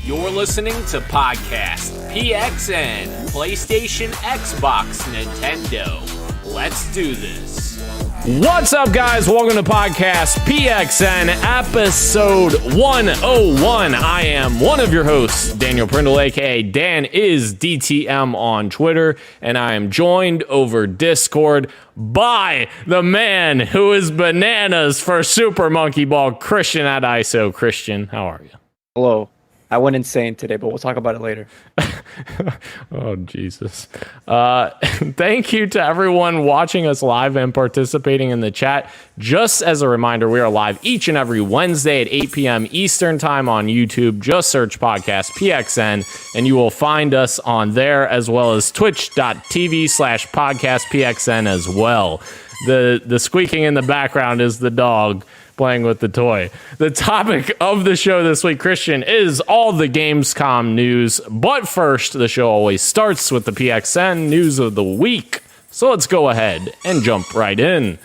You're listening to Podcast PXN, PlayStation, Xbox, Nintendo. Let's do this. What's up, guys? Welcome to Podcast PXN, episode 101. I am one of your hosts, Daniel Prindle, aka Dan is DTM on Twitter, and I am joined over Discord by the man who is bananas for Super Monkey Ball, Christian at ISO. Christian, how are you? Hello. I went insane today, but we'll talk about it later. Oh, Jesus. Thank you to everyone watching us live and participating in the chat. Just as a reminder, we are live each and every Wednesday at 8 p.m. Eastern time on YouTube. Just search Podcast PXN, and you will find us on there, as well as twitch.tv/Podcast PXN as well. The squeaking in the background is the dog playing with the toy. The topic of the show this week, Christian, is all the Gamescom news. But first, the show always starts with the PXN news of the week. So let's go ahead and jump right in.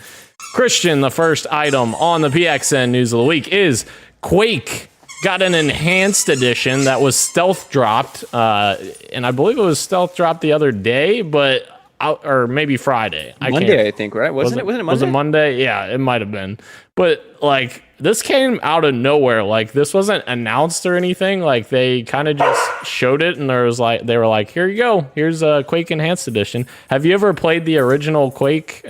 Christian, the first item on the PXN news of the week is Quake got an enhanced edition that was stealth dropped. And I believe it was stealth dropped the other day, but or maybe Friday. Monday, I think, right? Wasn't it Monday? Was it Monday? Yeah, it might have been. But like, this came out of nowhere. Like, this wasn't announced or anything. Like, they kind of just showed it, and they were like, here you go. Here's a Quake Enhanced Edition. Have you ever played the original Quake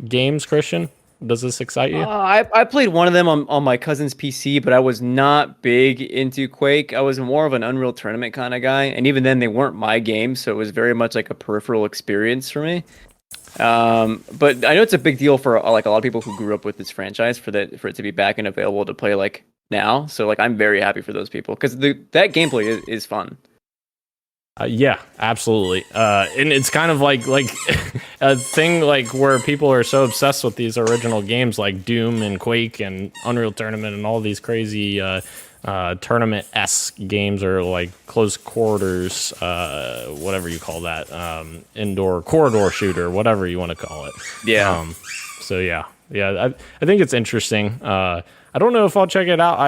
games, Christian? Does this excite you? I played one of them on my cousin's PC, but I was not big into Quake. I was more of an Unreal Tournament kind of guy, and even then, they weren't my games, so it was very much like a peripheral experience for me. But I know it's a big deal for like a lot of people who grew up with this franchise for it to be back and available to play like now. So like I'm very happy for those people because that gameplay is fun. Yeah, absolutely. And it's kind of like a thing like where people are so obsessed with these original games like Doom and Quake and Unreal Tournament and all these crazy tournament-esque games, or like close quarters, whatever you call that, indoor corridor shooter, whatever you want to call it. Yeah. So yeah, I think it's interesting. I don't know if I'll check it out.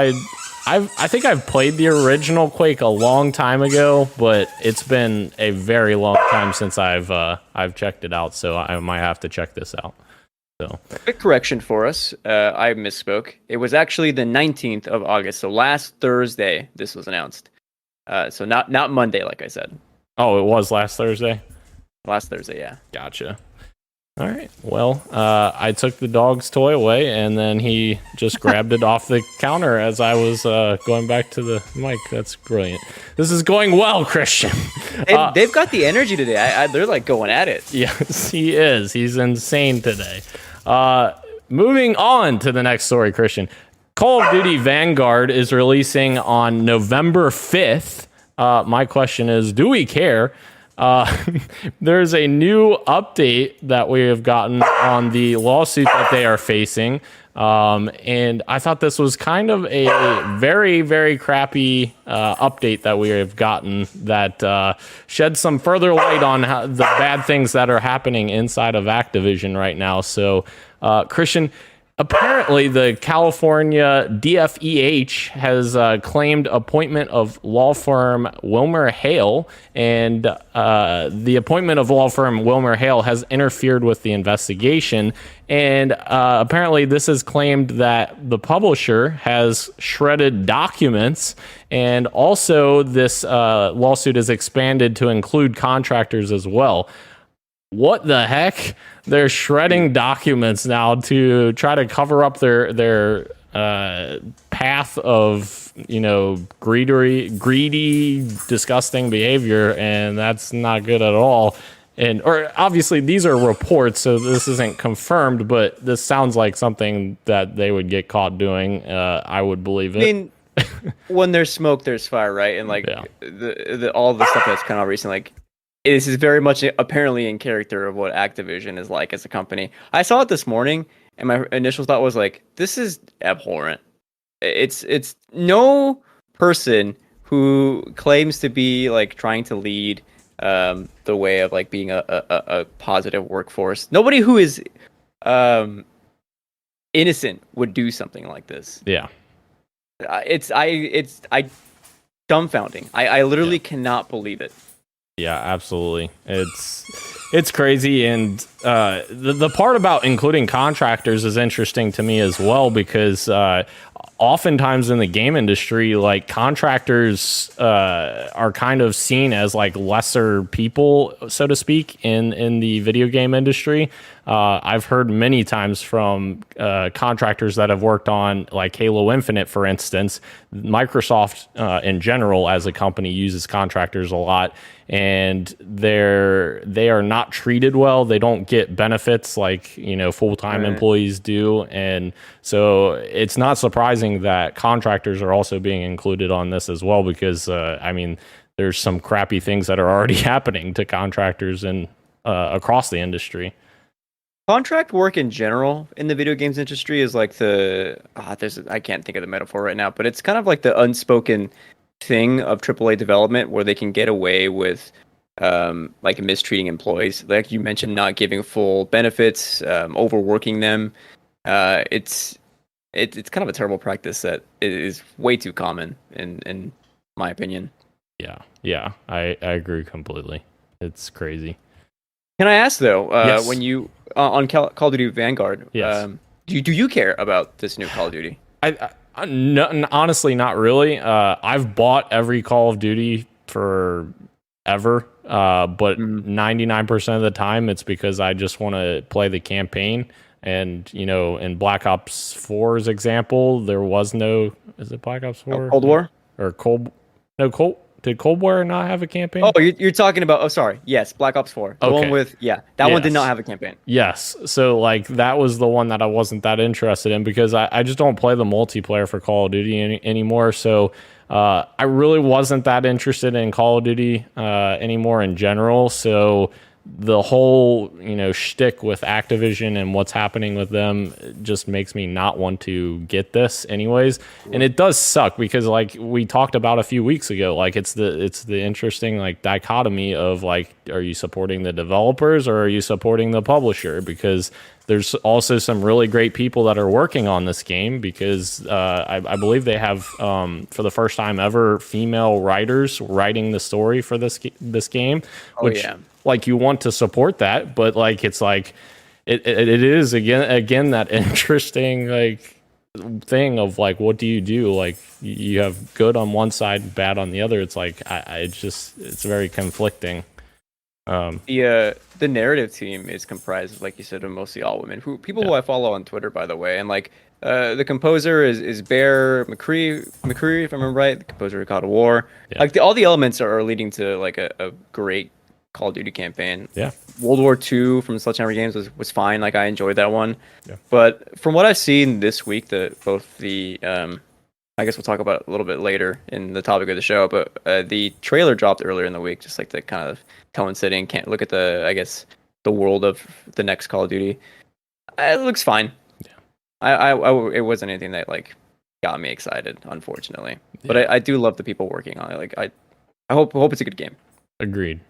I think I've played the original Quake a long time ago, but it's been a very long time since I've checked it out, so I might have to check this out. So, quick correction for us. I misspoke. It was actually the 19th of August, so last Thursday this was announced. So not Monday, like I said. Oh, it was last Thursday? Last Thursday, yeah. Gotcha. All right. Well, I took the dog's toy away, and then he just grabbed it off the counter as I was going back to the mic. That's brilliant. This is going well, Christian. They've got the energy today. They're like going at it. Yes, he is. He's insane today. Moving on to the next story, Christian. Call of Duty Vanguard is releasing on November 5th. My question is, do we care? There's a new update that we have gotten on the lawsuit that they are facing. And I thought this was kind of a very, very crappy update that we have gotten that sheds some further light on the bad things that are happening inside of Activision right now. So, Christian, apparently the California DFEH has claimed appointment of law firm Wilmer Hale, and the appointment of law firm Wilmer Hale has interfered with the investigation. And apparently this has claimed that the publisher has shredded documents, and also this lawsuit is expanded to include contractors as well. What the heck? They're shredding documents now to try to cover up their path of, greedy, disgusting behavior, and that's not good at all. Or obviously these are reports, so this isn't confirmed, but this sounds like something that they would get caught doing. I would believe it. I mean, when there's smoke, there's fire, right? And like all the stuff that's come out recently, like, this is very much apparently in character of what Activision is like as a company. I saw it this morning, and my initial thought was like, this is abhorrent. It's no person who claims to be like trying to lead the way of like being a positive workforce. Nobody who is innocent would do something like this. Yeah. I dumbfounding. I literally cannot believe it. Yeah, absolutely. It's crazy, and the part about including contractors is interesting to me as well, because oftentimes in the game industry, like, contractors are kind of seen as like lesser people, so to speak, in the video game industry. I've heard many times from contractors that have worked on like Halo Infinite, for instance. Microsoft in general as a company uses contractors a lot, and they are not treated well. They don't get benefits like, you know, full-time employees do, and so it's not surprising that contractors are also being included on this as well, because I mean, there's some crappy things that are already happening to contractors and across the industry. Contract work in general in the video games industry is like I can't think of the metaphor right now, but it's kind of like the unspoken thing of AAA development where they can get away with like mistreating employees. Like you mentioned, not giving full benefits, overworking them. It's kind of a terrible practice that is way too common in my opinion. Yeah, I agree completely. It's crazy. Can I ask though, yes. when you on Call of Duty Vanguard, yes. Do you care about this new Call of Duty? Honestly, not really. I've bought every Call of Duty forever, but 99% of the time it's because I just want to play the campaign. And, you know, in Black Ops 4's example, there was no... Is it Black Ops 4? Cold War? Or Did Cold War not have a campaign? Oh, you're talking about... Oh, sorry. Yes, Black Ops 4. The one with... Yeah, that one did not have a campaign. Yes. So, like, that was the one that I wasn't that interested in, because I just don't play the multiplayer for Call of Duty anymore. So, I really wasn't that interested in Call of Duty anymore in general. So, the whole, you know, shtick with Activision and what's happening with them just makes me not want to get this anyways. And it does suck because, like we talked about a few weeks ago, like it's the interesting like dichotomy of like, are you supporting the developers or are you supporting the publisher? Because there's also some really great people that are working on this game, because I believe they have, for the first time ever, female writers writing the story for this game, which like you want to support that, but like it's like it is again that interesting like thing of like, what do you do? Like you have good on one side, bad on the other. It's like it's very conflicting. The narrative team is comprised of, like you said, of mostly all women. Who I follow on Twitter, by the way, and like the composer is Bear McCree, if I remember right, the composer of God of War. Yeah. Like all the elements are leading to like a great Call of Duty campaign. Yeah. World War II from Sledgehammer Games was fine. Like I enjoyed that one. Yeah. But from what I've seen this week, both the I guess we'll talk about it a little bit later in the topic of the show, but the trailer dropped earlier in the week, just like the kind of tone setting. Can't look at the world of the next Call of Duty. It looks fine. Yeah. It wasn't anything that like got me excited, unfortunately. Yeah. But I do love the people working on it. Like I hope it's a good game. Agreed.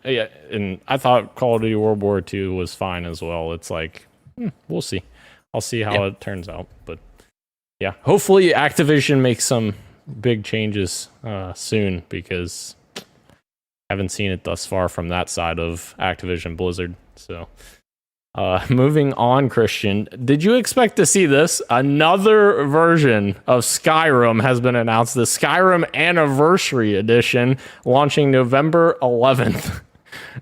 Yeah, and I thought Call of Duty World War II was fine as well. It's like, we'll see. I'll see how it turns out. But yeah, hopefully Activision makes some big changes soon, because I haven't seen it thus far from that side of Activision Blizzard. So moving on, Christian, did you expect to see this? Another version of Skyrim has been announced, the Skyrim Anniversary Edition, launching November 11th.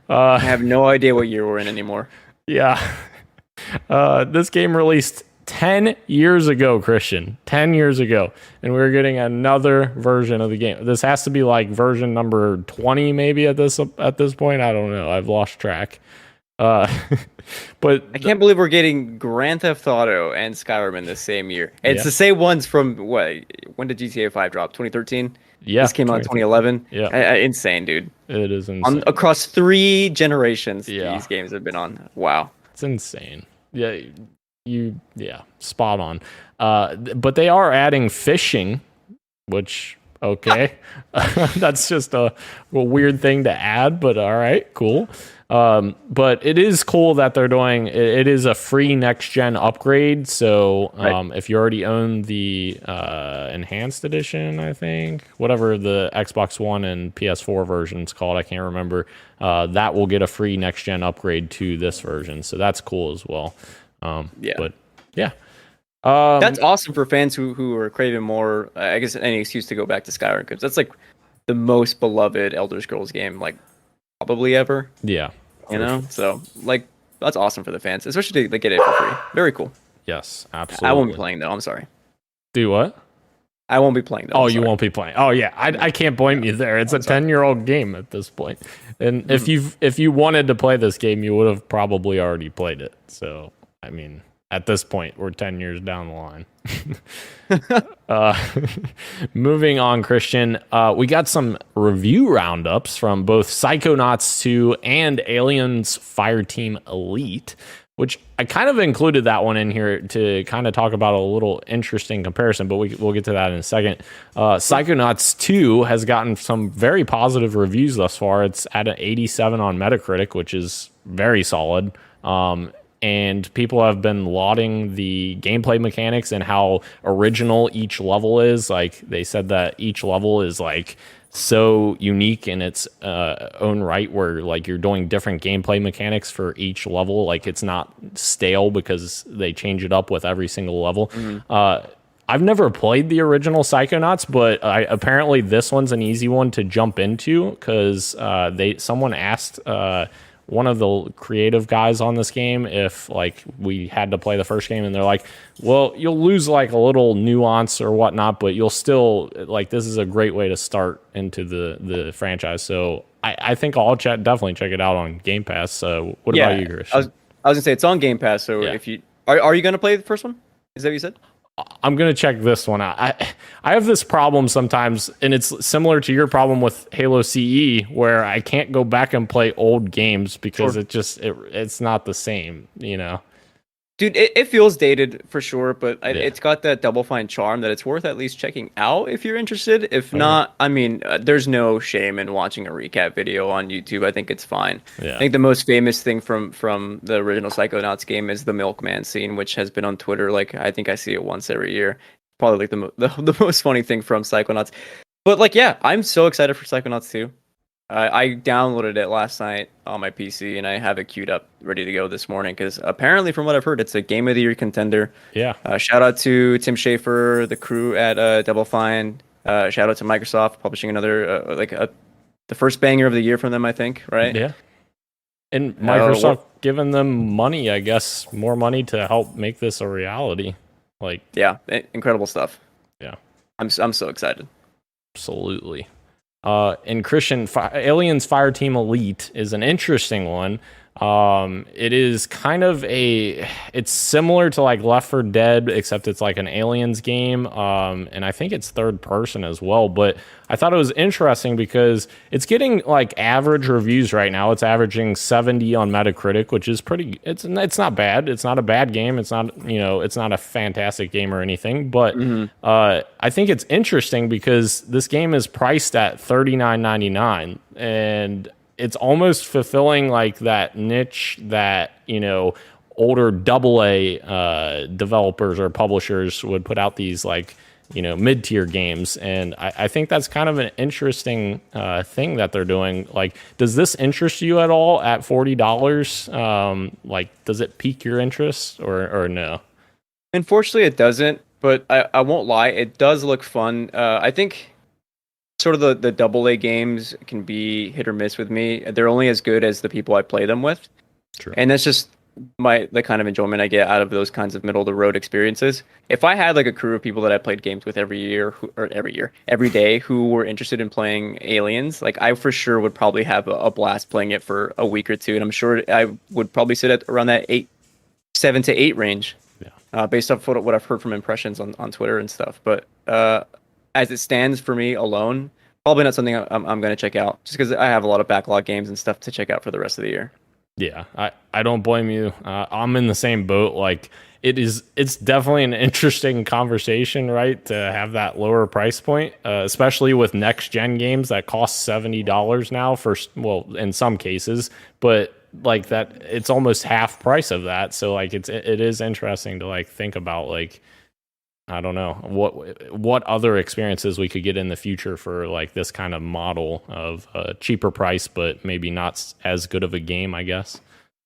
I have no idea what year we're in anymore. Yeah. This game released 10 years ago, Christian. 10 years ago. And we're getting another version of the game. This has to be like version number 20 maybe at this point. I don't know. I've lost track. But I can't believe we're getting Grand Theft Auto and Skyrim in the same year. It's the same ones from what? When did GTA 5 drop? 2013? Yeah. This came out in 2011? Yeah. Insane, dude. It is insane. Across 3 generations, these games have been on. Wow. It's insane. Yeah. Spot on. But they are adding fishing, which Okay. That's just a weird thing to add, but all right, cool. But it is cool that they're doing it is a free next gen upgrade. So if you already own the enhanced edition, I think, whatever the Xbox One and PS4 version's called, I can't remember, that will get a free next gen upgrade to this version. So that's cool as well. But yeah. That's awesome for fans who are craving more. I guess any excuse to go back to Skyrim, because that's like the most beloved Elder Scrolls game, like probably ever. Yeah, you know. So like that's awesome for the fans, especially to get it for free. Very cool. Yes, absolutely. I won't be playing though. I'm sorry. Do what? I won't be playing though. Oh, you won't be playing. Oh yeah, I can't blame you there. It's a 10-year-old game at this point, and if you wanted to play this game, you would have probably already played it. So I mean. At this point, we're 10 years down the line. Moving on, Christian, we got some review roundups from both Psychonauts 2 and Aliens Fireteam Elite, which I kind of included that one in here to kind of talk about a little interesting comparison, but we'll get to that in a second. Psychonauts 2 has gotten some very positive reviews thus far. It's at an 87 on Metacritic, which is very solid. And people have been lauding the gameplay mechanics and how original each level is. Like they said that each level is like so unique in its own right, where like you're doing different gameplay mechanics for each level. Like it's not stale because they change it up with every single level. I've never played the original Psychonauts, but apparently this one's an easy one to jump into because someone asked one of the creative guys on this game if like we had to play the first game, and they're like, well, you'll lose like a little nuance or whatnot, but you'll still like, this is a great way to start into the franchise. So I think I'll definitely check it out on Game Pass. What about you, Christian? I was gonna say it's on Game Pass. So if you are you gonna play the first one? Is that what you said? I'm going to check this one out. I have this problem sometimes, and it's similar to your problem with Halo CE, where I can't go back and play old games because it's not the same, you know? Dude, it feels dated for sure, but it's got that Double Fine charm that it's worth at least checking out if you're interested. If not, I mean, there's no shame in watching a recap video on YouTube. I think it's fine. I think the most famous thing from the original Psychonauts game is the Milkman scene, which has been on Twitter. Like, I think I see it once every year. Probably like the most funny thing from Psychonauts. But like, yeah, I'm so excited for Psychonauts 2. I downloaded it last night on my PC, and I have it queued up, ready to go this morning. Because apparently, from what I've heard, it's a Game of the Year contender. Yeah. Shout out to Tim Schafer, the crew at Double Fine. Shout out to Microsoft publishing another the first banger of the year from them, I think. Right. Yeah. And Microsoft giving them money, I guess, more money to help make this a reality. Like. Yeah, incredible stuff. Yeah. I'm so excited. Absolutely. And Christian, Aliens Fireteam Elite is an interesting one. It is kind of it's similar to like Left 4 Dead, except it's like an aliens game. And I think it's third person as well, but I thought it was interesting because it's getting like average reviews right now. It's averaging 70 on Metacritic, which is it's not bad. It's not a bad game. It's not, it's not a fantastic game or anything, but, I think it's interesting because this game is priced at $39.99, and it's almost fulfilling like that niche that, older AA developers or publishers would put out these like, mid-tier games. And I think that's kind of an interesting thing that they're doing. Like, does this interest you at all at $40? Like, does it pique your interest or no? Unfortunately, it doesn't, but I won't lie. It does look fun. I think sort of the AA games can be hit or miss with me. They're only as good as the people I play them with. True. And that's just the kind of enjoyment I get out of those kinds of middle of the road experiences. If I had like a crew of people that I played games with every day who were interested in playing Aliens, like I for sure would probably have a blast playing it for a week or two. And I'm sure I would probably sit at around that 7 to 8 range. Yeah. Based off what I've heard from impressions on Twitter and stuff. But as it stands for me alone, probably not something I'm going to check out, just because I have a lot of backlog games and stuff to check out for the rest of the year. Yeah, I don't blame you. I'm in the same boat. Like, it's definitely an interesting conversation, right? To have that lower price point, especially with next gen games that cost $70 now for, well, in some cases, but like that, it's almost half price of that. So like it is interesting to like think about, like, I don't know what other experiences we could get in the future for like this kind of model of a cheaper price, but maybe not as good of a game, I guess.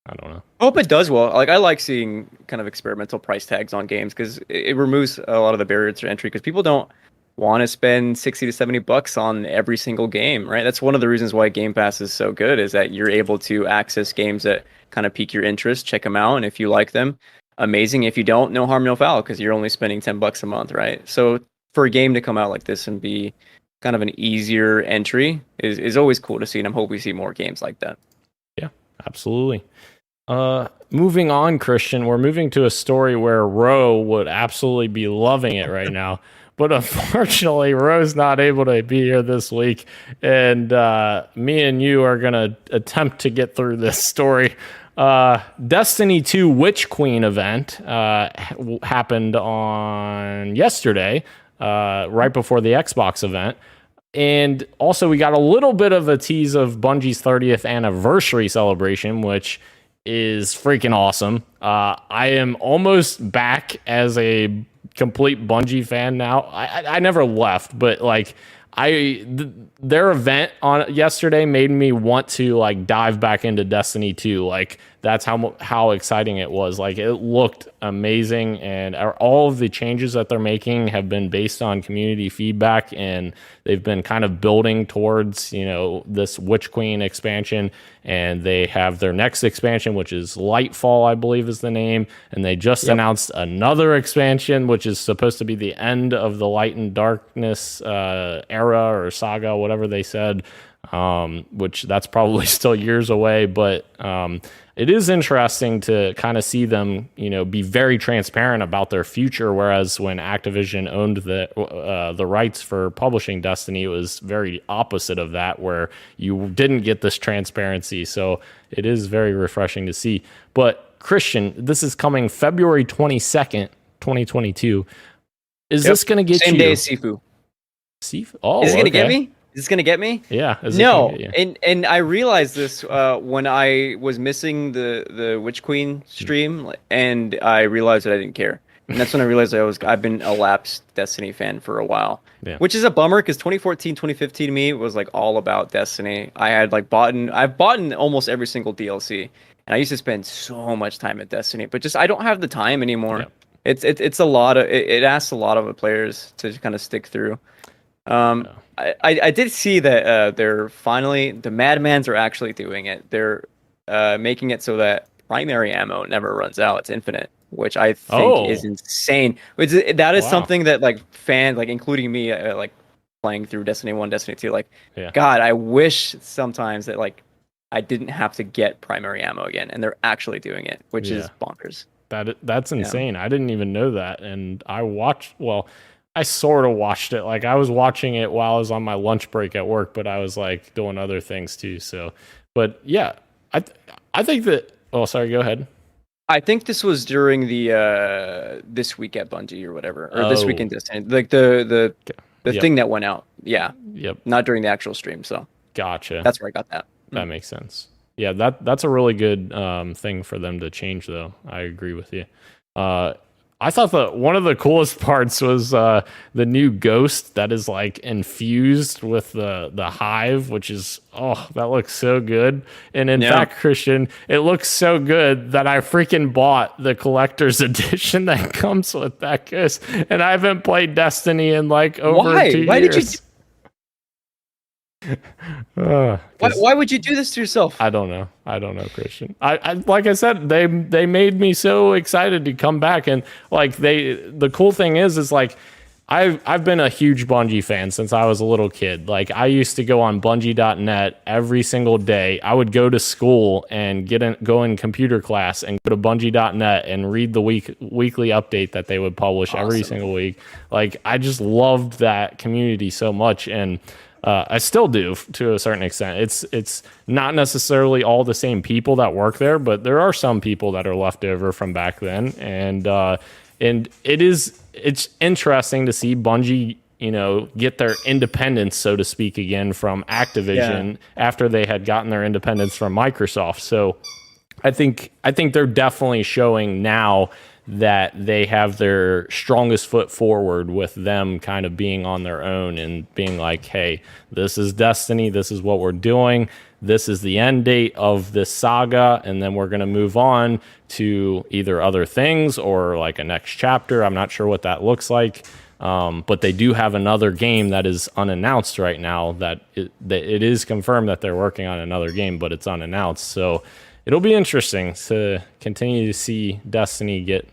I don't know. I hope it does well. Like, I like seeing kind of experimental price tags on games because it removes a lot of the barriers to entry, because people don't want to spend 60 to 70 bucks on every single game, right? That's one of the reasons why Game Pass is so good, is that you're able to access games that kind of pique your interest, check them out, and if you like them, amazing. If you don't, no harm, no foul, because you're only spending 10 bucks a month, right? So for a game to come out like this and be kind of an easier entry is always cool to see, and I'm hoping we see more games like that. Yeah, absolutely. Moving on, Christian, we're moving to a story where Ro would absolutely be loving it right now. But unfortunately, Ro's not able to be here this week, and me and you are going to attempt to get through this story. Destiny 2 Witch Queen event happened on yesterday, right before the Xbox event. And also, we got a little bit of a tease of Bungie's 30th anniversary celebration, which is freaking awesome. I am almost back as a complete Bungie fan now. I never left, but like their event on yesterday made me want to like dive back into Destiny 2. Like that's how exciting it was. Like it looked amazing, and all of the changes that they're making have been based on community feedback, and they've been kind of building towards, you know, this Witch Queen expansion, and they have their next expansion, which is Lightfall, I believe is the name, and they just announced another expansion, which is supposed to be the end of the Light and Darkness era or saga, whatever they said, which that's probably still years away, but it is interesting to kind of see them, you know, be very transparent about their future. Whereas when Activision owned the rights for publishing Destiny, it was very opposite of that, where you didn't get this transparency. So it is very refreshing to see. But Christian, this is coming February 22nd, 2022. Is this going to get same you? Day as Sifu. Sifu? Oh, is it going to get me? Is this gonna get me? Yeah. No, and I realized this when I was missing the Witch Queen stream, and I realized that I didn't care, and that's when I realized I've been a lapsed Destiny fan for a while, which is a bummer, because 2014, 2015 to me was like all about Destiny. I had I've bought in almost every single DLC, and I used to spend so much time at Destiny, but just I don't have the time anymore. Yep. It's a lot of it asks a lot of the players to kind of stick through. I did see that they're finally, the Madmans are actually doing it. They're making it so that primary ammo never runs out. It's infinite, which I think is insane. That is something that like fans, like including me, like playing through Destiny 1, Destiny 2, like God, I wish sometimes that like I didn't have to get primary ammo again, and they're actually doing it, which is bonkers. That's insane. I didn't even know that, and I sort of watched it. Like I was watching it while I was on my lunch break at work, but I was like doing other things too. So, but yeah, I think that. Oh, sorry. Go ahead. I think this was during the this week at Bungie or whatever, or this week in Destiny, like the thing that went out. Yeah. Yep. Not during the actual stream. So. Gotcha. That's where I got that. That makes sense. Yeah, that's a really good thing for them to change, though. I agree with you. I thought that one of the coolest parts was the new ghost that is like infused with the hive, which is, that looks so good. And in fact, Christian, it looks so good that I freaking bought the collector's edition that comes with that ghost. And I haven't played Destiny in like over 2 years. Why did you? Why would you do this to yourself? I don't know, Christian. I like I said, they made me so excited to come back, and like the cool thing is like I've been a huge Bungie fan since I was a little kid. Like I used to go on Bungie.net every single day. I would go to school and go in computer class and go to Bungie.net and read the weekly update that they would publish every single week. Like I just loved that community so much, and I still do to a certain extent. It's not necessarily all the same people that work there, but there are some people that are left over from back then, and it's interesting to see Bungie, get their independence, so to speak, again from Activision after they had gotten their independence from Microsoft. So I think they're definitely showing now that they have their strongest foot forward with them kind of being on their own and being like, hey, this is Destiny. This is what we're doing. This is the end date of this saga. And then we're going to move on to either other things or like a next chapter. I'm not sure what that looks like. But they do have another game that is unannounced right now that it is confirmed that they're working on another game, but it's unannounced. So it'll be interesting to continue to see Destiny get,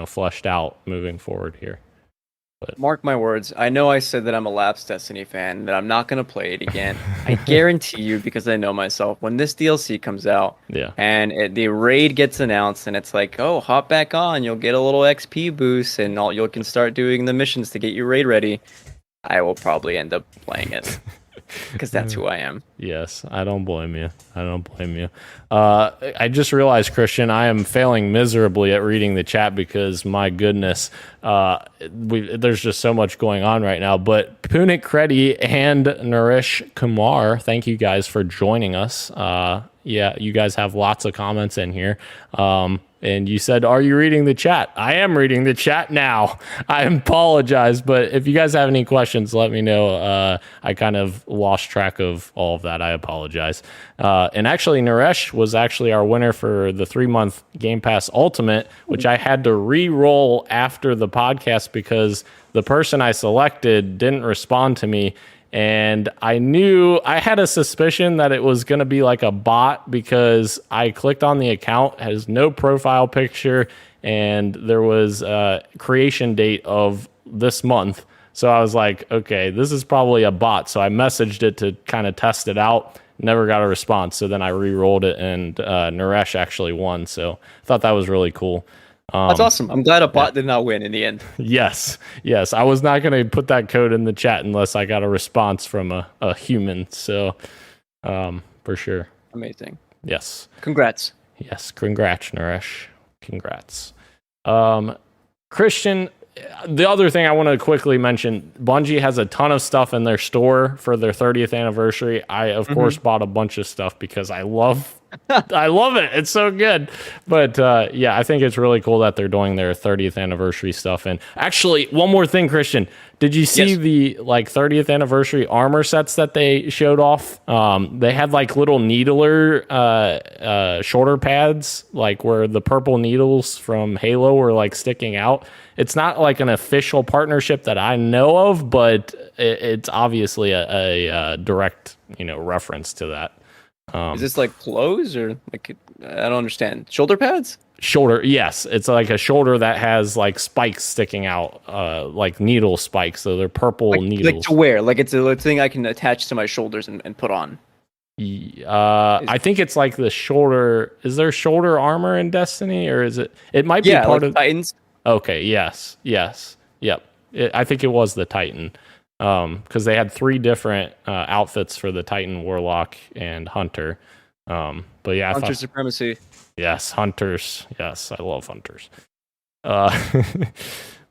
fleshed out moving forward here. But mark my words. I know I said that I'm a lapsed Destiny fan, that I'm not going to play it again. I guarantee you, because I know myself, when this DLC comes out and the raid gets announced and it's like, oh, hop back on, you'll get a little XP boost and you can start doing the missions to get your raid ready, I will probably end up playing it. Because that's who I am. Yes, I don't blame you. I just realized, Christian, I am failing miserably at reading the chat because, my goodness, there's just so much going on right now. But Punik Reddy and Naresh Kumar, thank you guys for joining us. You guys have lots of comments in here. And you said, are you reading the chat? I am reading the chat now. I apologize, but if you guys have any questions, let me know. I kind of lost track of all of that. I apologize. And actually, Naresh was actually our winner for the 3-month Game Pass Ultimate, which I had to re-roll after the podcast because the person I selected didn't respond to me. And I had a suspicion that it was going to be like a bot because I clicked on the account, has no profile picture, and there was a creation date of this month. So I was like, okay, this is probably a bot. So I messaged it to kind of test it out. Never got a response. So then I re-rolled it, and Naresh actually won. So I thought that was really cool. That's awesome. I'm glad a bot did not win in the end. Yes. I was not going to put that code in the chat unless I got a response from a human. So, for sure. Amazing. Yes. Congrats. Yes. Congrats, Naresh. Congrats. Christian, the other thing I want to quickly mention, Bungie has a ton of stuff in their store for their 30th anniversary. I, of course, bought a bunch of stuff because I love it. It's so good. But I think it's really cool that they're doing their 30th anniversary stuff. And actually, one more thing, Christian, did you see the 30th anniversary armor sets that they showed off? They had like little needler shoulder pads, like where the purple needles from Halo were like sticking out. It's not like an official partnership that I know of, but it's obviously a direct, reference to that. Is this like clothes or like, I don't understand. Shoulder pads? Shoulder, yes. It's like a shoulder that has like spikes sticking out, like needle spikes. So they're purple needles. Like to wear, like it's a thing I can attach to my shoulders and put on. I think it's like the shoulder. Is there shoulder armor in Destiny, or is it? It might be part of Titans. Okay. Yes. Yep. I think it was the Titan. Because they had 3 different outfits for the Titan, Warlock, and Hunter. But yeah, Hunter supremacy. Yes, Hunters. Yes, I love Hunters.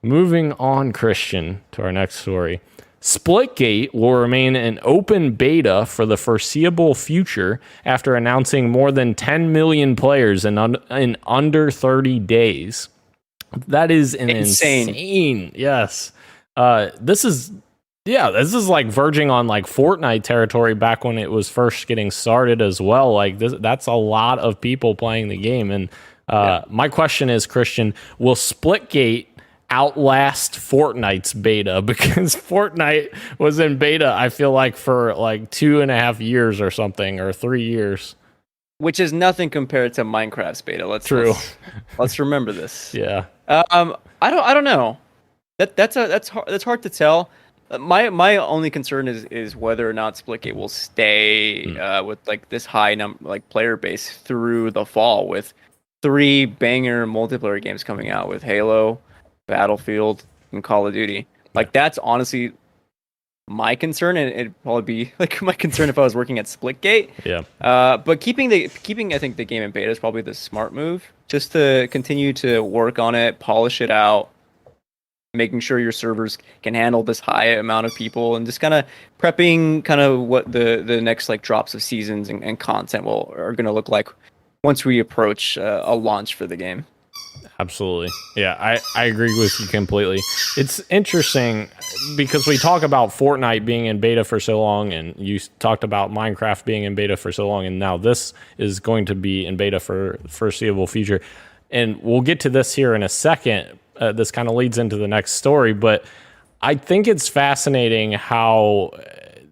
Moving on, Christian, to our next story. Splitgate will remain an open beta for the foreseeable future after announcing more than 10 million players in under 30 days. That is insane. Yes. This is like verging on like Fortnite territory back when it was first getting started as well. Like that's a lot of people playing the game. And my question is, Christian, will Splitgate outlast Fortnite's beta? Because Fortnite was in beta, I feel like, for like 2.5 years or something, or 3 years. Which is nothing compared to Minecraft's beta. Let's remember this. Yeah. I don't know. That's hard to tell. My only concern is whether or not Splitgate will stay with like this high player base through the fall, with 3 banger multiplayer games coming out with Halo, Battlefield, and Call of Duty. Like that's honestly my concern, and it'd probably be like my concern if I was working at Splitgate. Yeah. But keeping I think the game in beta is probably the smart move, just to continue to work on it, polish it out, making sure your servers can handle this high amount of people, and just kind of prepping kind of what the next like drops of seasons and content are going to look like once we approach a launch for the game. Absolutely. Yeah, I agree with you completely. It's interesting because we talk about Fortnite being in beta for so long, and you talked about Minecraft being in beta for so long, and now this is going to be in beta for foreseeable future. And we'll get to this here in a second. This kind of leads into the next story, but I think it's fascinating how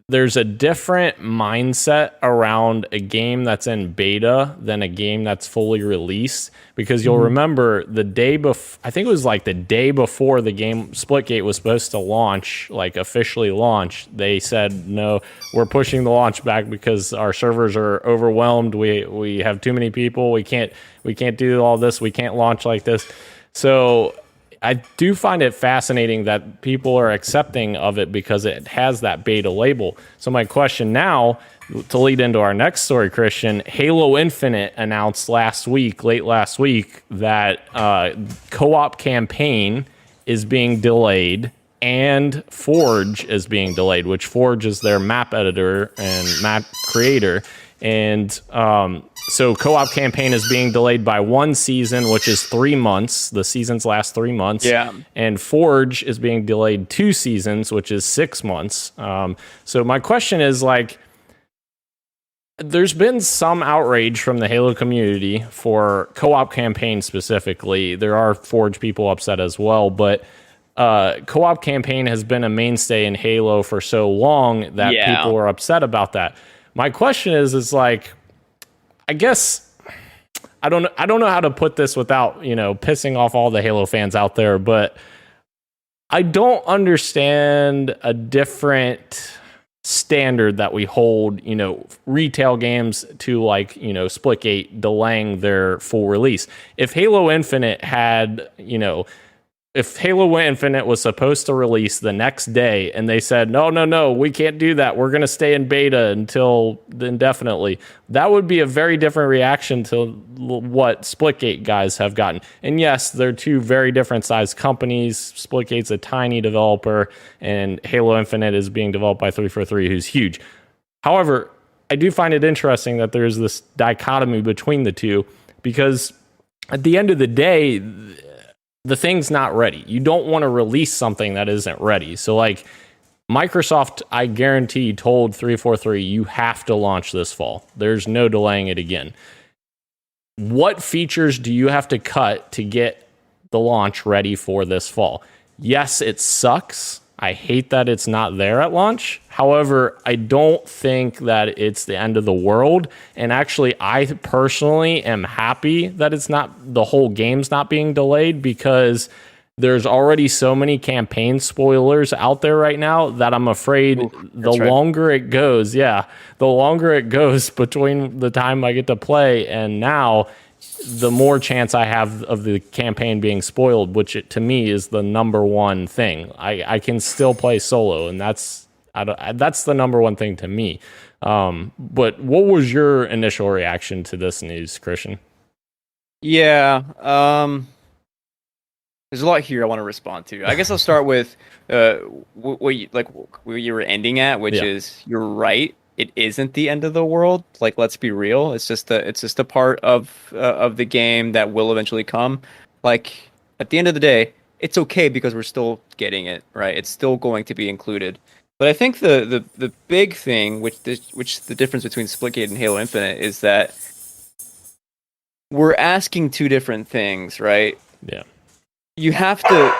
there's a different mindset around a game that's in beta than a game that's fully released, because you'll remember the day before, I think it was like the day before the game Splitgate was supposed to launch, like officially launch, they said, no, we're pushing the launch back because our servers are overwhelmed. We have too many people. We can't do all this. We can't launch like this. So I do find it fascinating that people are accepting of it because it has that beta label. So my question now, to lead into our next story, Christian, Halo Infinite announced late last week, that co-op campaign is being delayed and Forge is being delayed, which Forge is their map editor and map creator. And so co-op campaign is being delayed by one season, which is 3 months. The seasons last 3 months. Yeah. And Forge is being delayed 2 seasons, which is 6 months. So my question is, like, there's been some outrage from the Halo community for co-op campaign specifically. There are Forge people upset as well, but co-op campaign has been a mainstay in Halo for so long that people are upset about that. My question is like, I guess I don't know how to put this without, pissing off all the Halo fans out there, but I don't understand a different standard that we hold, retail games to, like, Splitgate delaying their full release. If Halo Infinite had, if Halo Infinite was supposed to release the next day and they said, no, we can't do that, we're going to stay in beta until indefinitely, that would be a very different reaction to what Splitgate guys have gotten. And yes, they're two very different sized companies. Splitgate's a tiny developer, and Halo Infinite is being developed by 343, who's huge. However, I do find it interesting that there's this dichotomy between the two, because at the end of the day, the thing's not ready. You don't want to release something that isn't ready. So, like, Microsoft, I guarantee, told 343, you have to launch this fall. There's no delaying it again. What features do you have to cut to get the launch ready for this fall? Yes, it sucks. I hate that it's not there at launch. However, I don't think that it's the end of the world. And actually, I personally am happy that it's not, the whole game's not being delayed, because there's already so many campaign spoilers out there right now that I'm afraid longer it goes, the longer it goes between the time I get to play and now, the more chance I have of the campaign being spoiled, which to me is the number one thing. I can still play solo, and that's the number one thing to me. But what was your initial reaction to this news, Christian? Yeah, there's a lot here I want to respond to. I guess I'll start with what you were ending at, which is, you're right. It isn't the end of the world. Like, let's be real. It's just a part of the game that will eventually come. Like, at the end of the day, it's okay because we're still getting it, right? It's still going to be included. But I think the big thing, which the difference between Splitgate and Halo Infinite, is that we're asking two different things, right? Yeah. You have to.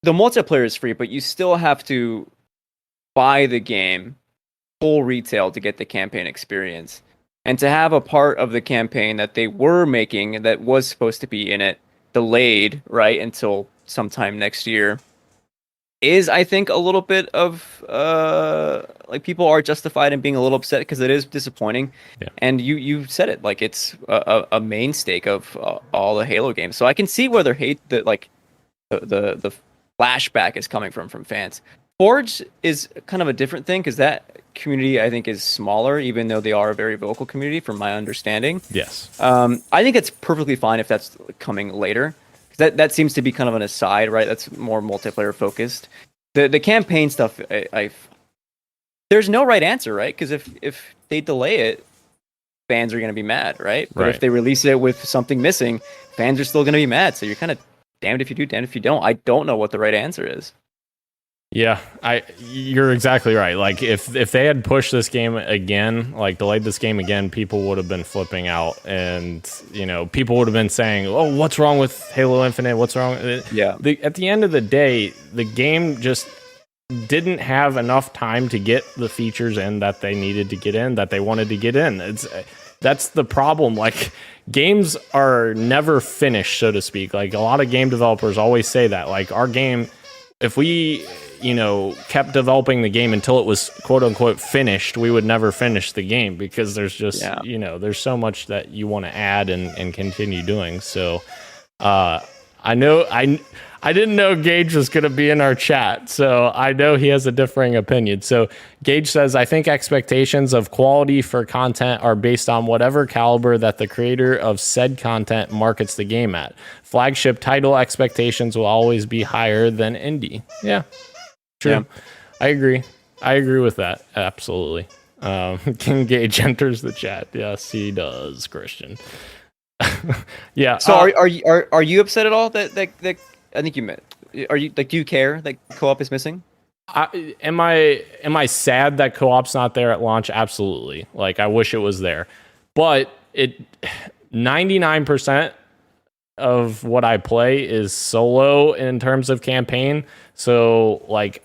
The multiplayer is free, but you still have to buy the game full retail to get the campaign experience. And to have a part of the campaign that they were making that was supposed to be in it delayed, right, until sometime next year, is, I think, a little bit of like, people are justified in being a little upset because it is disappointing. Yeah. And you said it, like, it's a mainstay of all the Halo games. So I can see where the flashback is coming from fans. Forge is kind of a different thing because that community I think is smaller, even though they are a very vocal community, from my understanding. Yes. I think it's perfectly fine if that's coming later. That seems to be kind of an aside, right? That's more multiplayer focused. The campaign stuff, there's no right answer, right? Because if they delay it, fans are going to be mad, right? But if they release it with something missing, fans are still going to be mad. So you're kind of damned if you do, damned if you don't. I don't know what the right answer is. Yeah, you're exactly right. Like if they had pushed this game again, like delayed this game again, people would have been flipping out, and people would have been saying, "Oh, what's wrong with Halo Infinite? What's wrong?" Yeah. At the end of the day, the game just didn't have enough time to get the features in that they needed to get in, that they wanted to get in. That's the problem. Like, games are never finished, so to speak. Like, a lot of game developers always say that. Like, our game, if we kept developing the game until it was quote unquote finished, we would never finish the game, because there's just there's so much that you want to add and continue doing. So I didn't know Gage was going to be in our chat, so I know he has a differing opinion. So Gage says, I think expectations of quality for content are based on whatever caliber that the creator of said content markets the game at. Flagship title expectations will always be higher than indie. Yeah, true. Yeah. I agree with that. Absolutely. King Gage enters the chat. Yes, he does, Christian. Yeah. So are you upset at all that I think you meant? Are you do you care that co-op is missing? Am I sad that co-op's not there at launch? Absolutely. Like, I wish it was there, but 99% of what I play is solo in terms of campaign. So like,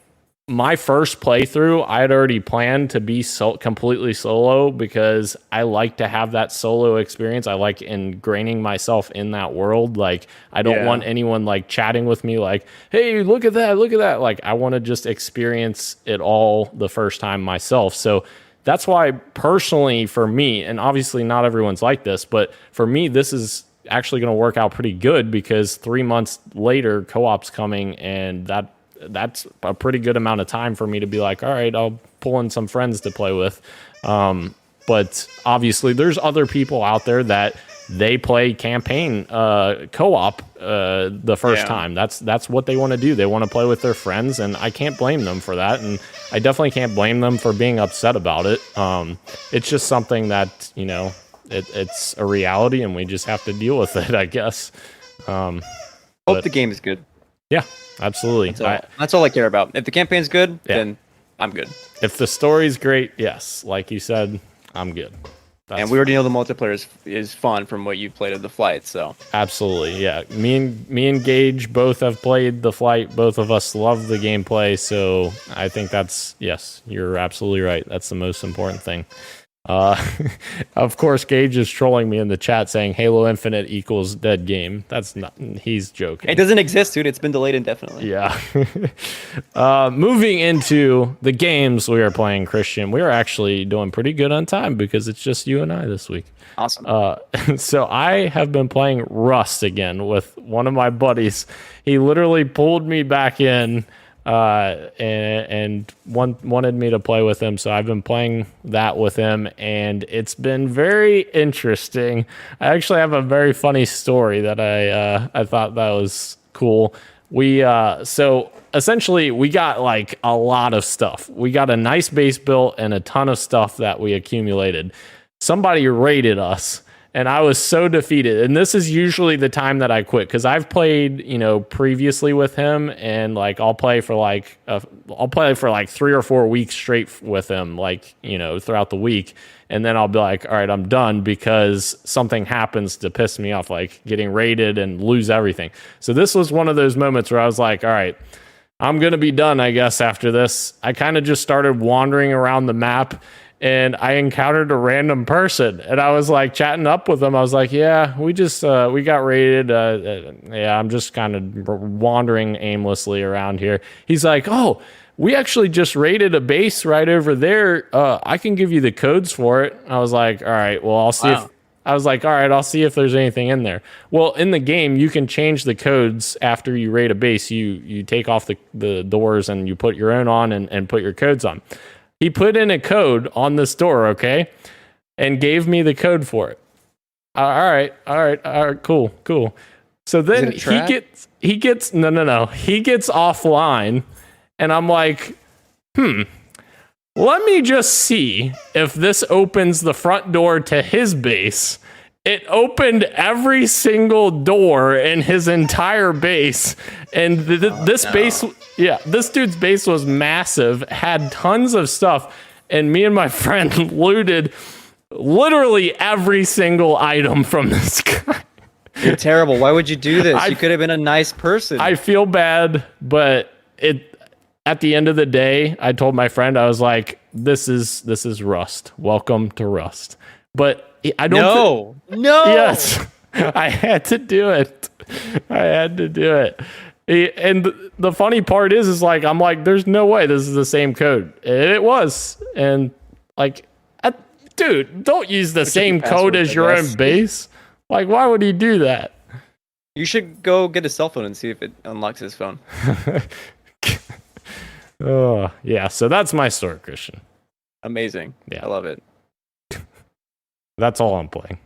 my first playthrough, I had already planned to be completely solo, because I like to have that solo experience. I like ingraining myself in that world. Like, I don't want anyone like chatting with me like, hey, look at that. Like, I want to just experience it all the first time myself. So that's why, personally, for me, and obviously not everyone's like this, but for me, this is actually going to work out pretty good, because 3 months later, co-op's coming, and that's a pretty good amount of time for me to be like, all right, I'll pull in some friends to play with. But obviously there's other people out there that they play campaign co-op the first time. That's what they want to do. They want to play with their friends, and I can't blame them for that. And I definitely can't blame them for being upset about it. It's just something that, it's a reality, and we just have to deal with it, I guess. Hope the game is good. Yeah, absolutely. That's all I care about. If the campaign's good, then I'm good. If the story's great, yes, like you said, I'm good. And we already know the multiplayer is fun from what you played of the flight, so. Absolutely, yeah. Me and Gage both have played the flight. Both of us love the gameplay, so I think yes, you're absolutely right. That's the most important thing. Of course, Gage is trolling me in the chat saying Halo Infinite equals dead game. That's not. He's joking. It doesn't exist, dude. It's been delayed indefinitely. Yeah. Moving into the games we are playing, Christian, we are actually doing pretty good on time, because it's just you and I this week. Awesome. So I have been playing Rust again with one of my buddies. He literally pulled me back in. And wanted me to play with him, so I've been playing that with him, and it's been very interesting. I actually have a very funny story that I thought that was cool. So essentially we got like a lot of stuff. We got a nice base built and a ton of stuff that we accumulated. Somebody raided us, and I was so defeated. And this is usually the time that I quit, because I've played, previously with him, and like I'll play for like 3 or 4 weeks straight with him, like, throughout the week. And then I'll be like, all right, I'm done, because something happens to piss me off, like getting raided and lose everything. So this was one of those moments where I was like, all right, I'm going to be done, I guess, after this. I kind of just started wandering around the map, and I encountered a random person, and I was like chatting up with them. I was like, yeah, we got raided. I'm just kind of wandering aimlessly around here. He's like, oh, we actually just raided a base right over there. I can give you the codes for it. I was like, all right, well, I'll see I was like, all right, I'll see if there's anything in there. Well, in the game, you can change the codes after you raid a base. You take off the doors and you put your own on and put your codes on. He put in a code on this door, okay, and gave me the code for it. All right, cool. So then he gets offline, and I'm like, let me just see if this opens the front door to his base. It opened every single door in his entire base. And this dude's base was massive, had tons of stuff. And me and my friend looted literally every single item from this guy. You're terrible. Why would you do this? You could have been a nice person. I feel bad, but at the end of the day, I told my friend, I was like, this is Rust. Welcome to Rust. But I don't No. Yes. I had to do it. And the funny part is like, I'm like, there's no way this is the same code. And it was. And like, dude, don't use the same code as your own base. Like, why would he do that? You should go get a cell phone and see if it unlocks his phone. Oh, yeah. So that's my story, Christian. Amazing. Yeah. I love it. That's all I'm playing.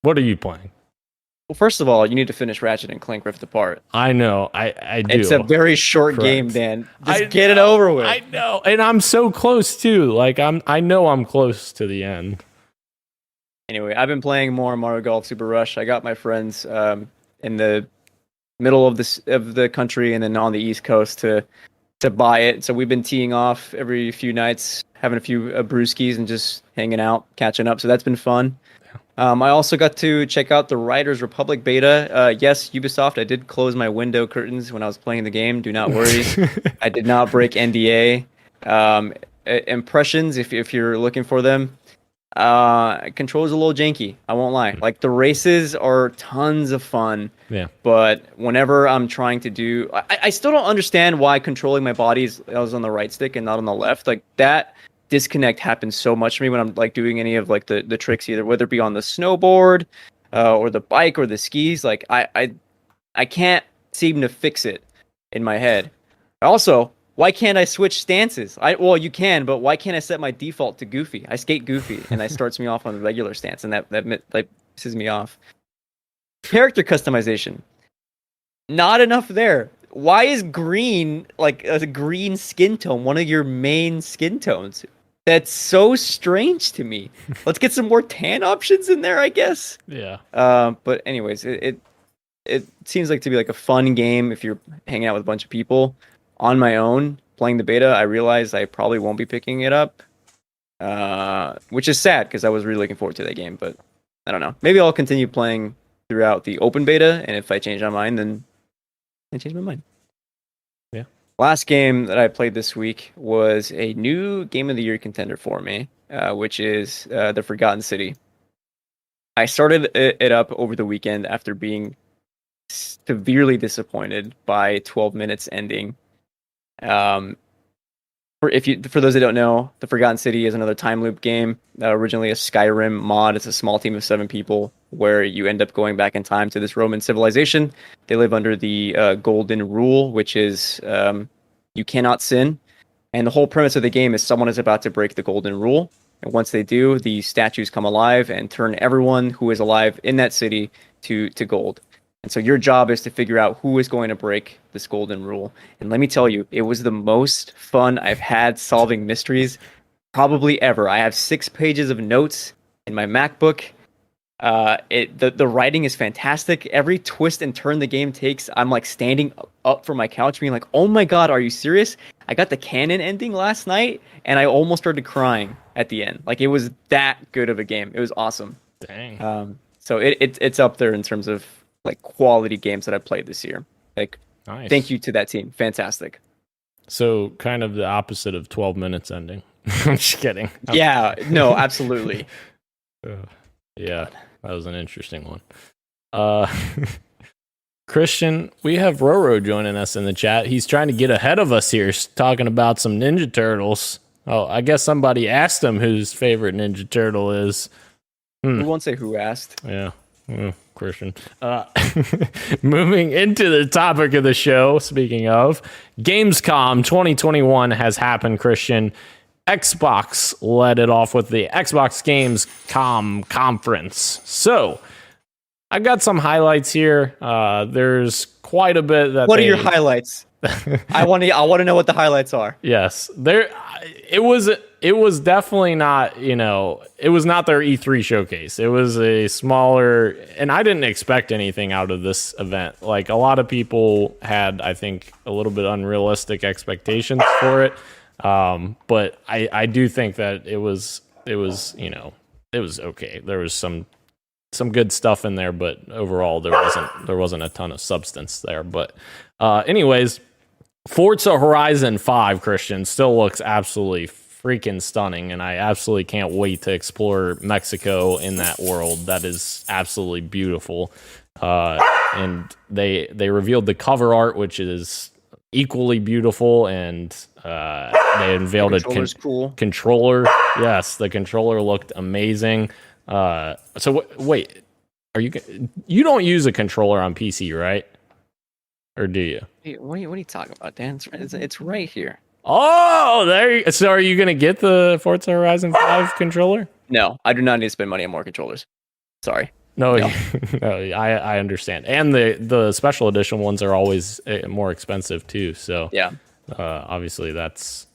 What are you playing? Well, first of all, you need to finish Ratchet and Clank Rift Apart. I know. I do. It's a very short game, Dan. Just get it over with. I know. And I'm so close too. Like I know I'm close to the end. Anyway, I've been playing more Mario Golf Super Rush. I got my friends in the middle of the country and then on the East Coast to buy it. So we've been teeing off every few nights, having a few brewskis and just hanging out, catching up. So that's been fun. I also got to check out the Riders Republic beta. Yes, Ubisoft, I did close my window curtains when I was playing the game. Do not worry. I did not break NDA. Impressions, if you're looking for them, controls a little janky. I won't lie. Like the races are tons of fun. Yeah. But whenever I'm trying to do, I still don't understand why controlling my body is on the right stick and not on the left. Like that disconnect happens so much to me when I'm like doing any of like the tricks, either whether it be on the snowboard or the bike or the skis. Like I can't seem to fix it in my head. Also, why can't I switch stances? Well, you can, but why can't I set my default to Goofy? I skate Goofy, and that starts me off on the regular stance, and that like pisses me off. Character customization, not enough there. Why is green like a green skin tone one of your main skin tones? That's so strange to me. Let's get some more tan options in there, I guess. Yeah. But anyways, it seems like to be like a fun game if you're hanging out with a bunch of people. On my own, playing the beta, I realized I probably won't be picking it up, which is sad because I was really looking forward to that game. But I don't know. Maybe I'll continue playing throughout the open beta, and if I change my mind, then I change my mind. Yeah. Last game that I played this week was a new Game of the Year contender for me, which is The Forgotten City. I started it up over the weekend after being severely disappointed by 12 minutes ending. For those that don't know, The Forgotten City is another time loop game. Originally a Skyrim mod. It's a small team of 7 people where you end up going back in time to this Roman civilization. They live under the Golden Rule, which is you cannot sin. And the whole premise of the game is someone is about to break the Golden Rule. And once they do, the statues come alive and turn everyone who is alive in that city to gold. And so your job is to figure out who is going to break this Golden Rule. And let me tell you, it was the most fun I've had solving mysteries probably ever. I have 6 pages of notes in my MacBook. The writing is fantastic. Every twist and turn the game takes, I'm like standing up from my couch being like, oh my God, are you serious? I got the canon ending last night and I almost started crying at the end. Like it was that good of a game. It was awesome. Dang. So it's up there in terms of like quality games that I've played this year. Like, nice. Thank you to that team. Fantastic. So kind of the opposite of 12 minutes ending. I'm just kidding. Yeah, no, absolutely. Yeah, that was an interesting one. Christian, we have Roro joining us in the chat. He's trying to get ahead of us here, talking about some Ninja Turtles. Oh, I guess somebody asked him whose favorite Ninja Turtle is. We won't say who asked. Yeah. Christian. Moving into the topic of the show, speaking of, Gamescom 2021 has happened, Christian. Xbox led it off with the Xbox Gamescom conference. So, I got some highlights here. There's quite a bit that What are your highlights? I want to know what the highlights are. Yes. It was definitely not, it was not their E3 showcase. It was a smaller, and I didn't expect anything out of this event. Like, a lot of people had, I think, a little bit unrealistic expectations for it. But I do think that it was okay. There was some good stuff in there, but overall there wasn't a ton of substance there. But anyways, Forza Horizon 5, Christian, still looks absolutely freaking stunning, and I absolutely can't wait to explore Mexico in that world. That is absolutely beautiful. And they revealed the cover art, which is equally beautiful, and they unveiled a controller. Yes, the controller looked amazing. So wait, you don't use a controller on PC, right? Or do you? Hey, what are you talking about, Dan? It's right here. Oh, so are you going to get the Forza Horizon 5 controller? No, I do not need to spend money on more controllers. Sorry. No. I understand. And the special edition ones are always more expensive too. So yeah, obviously that's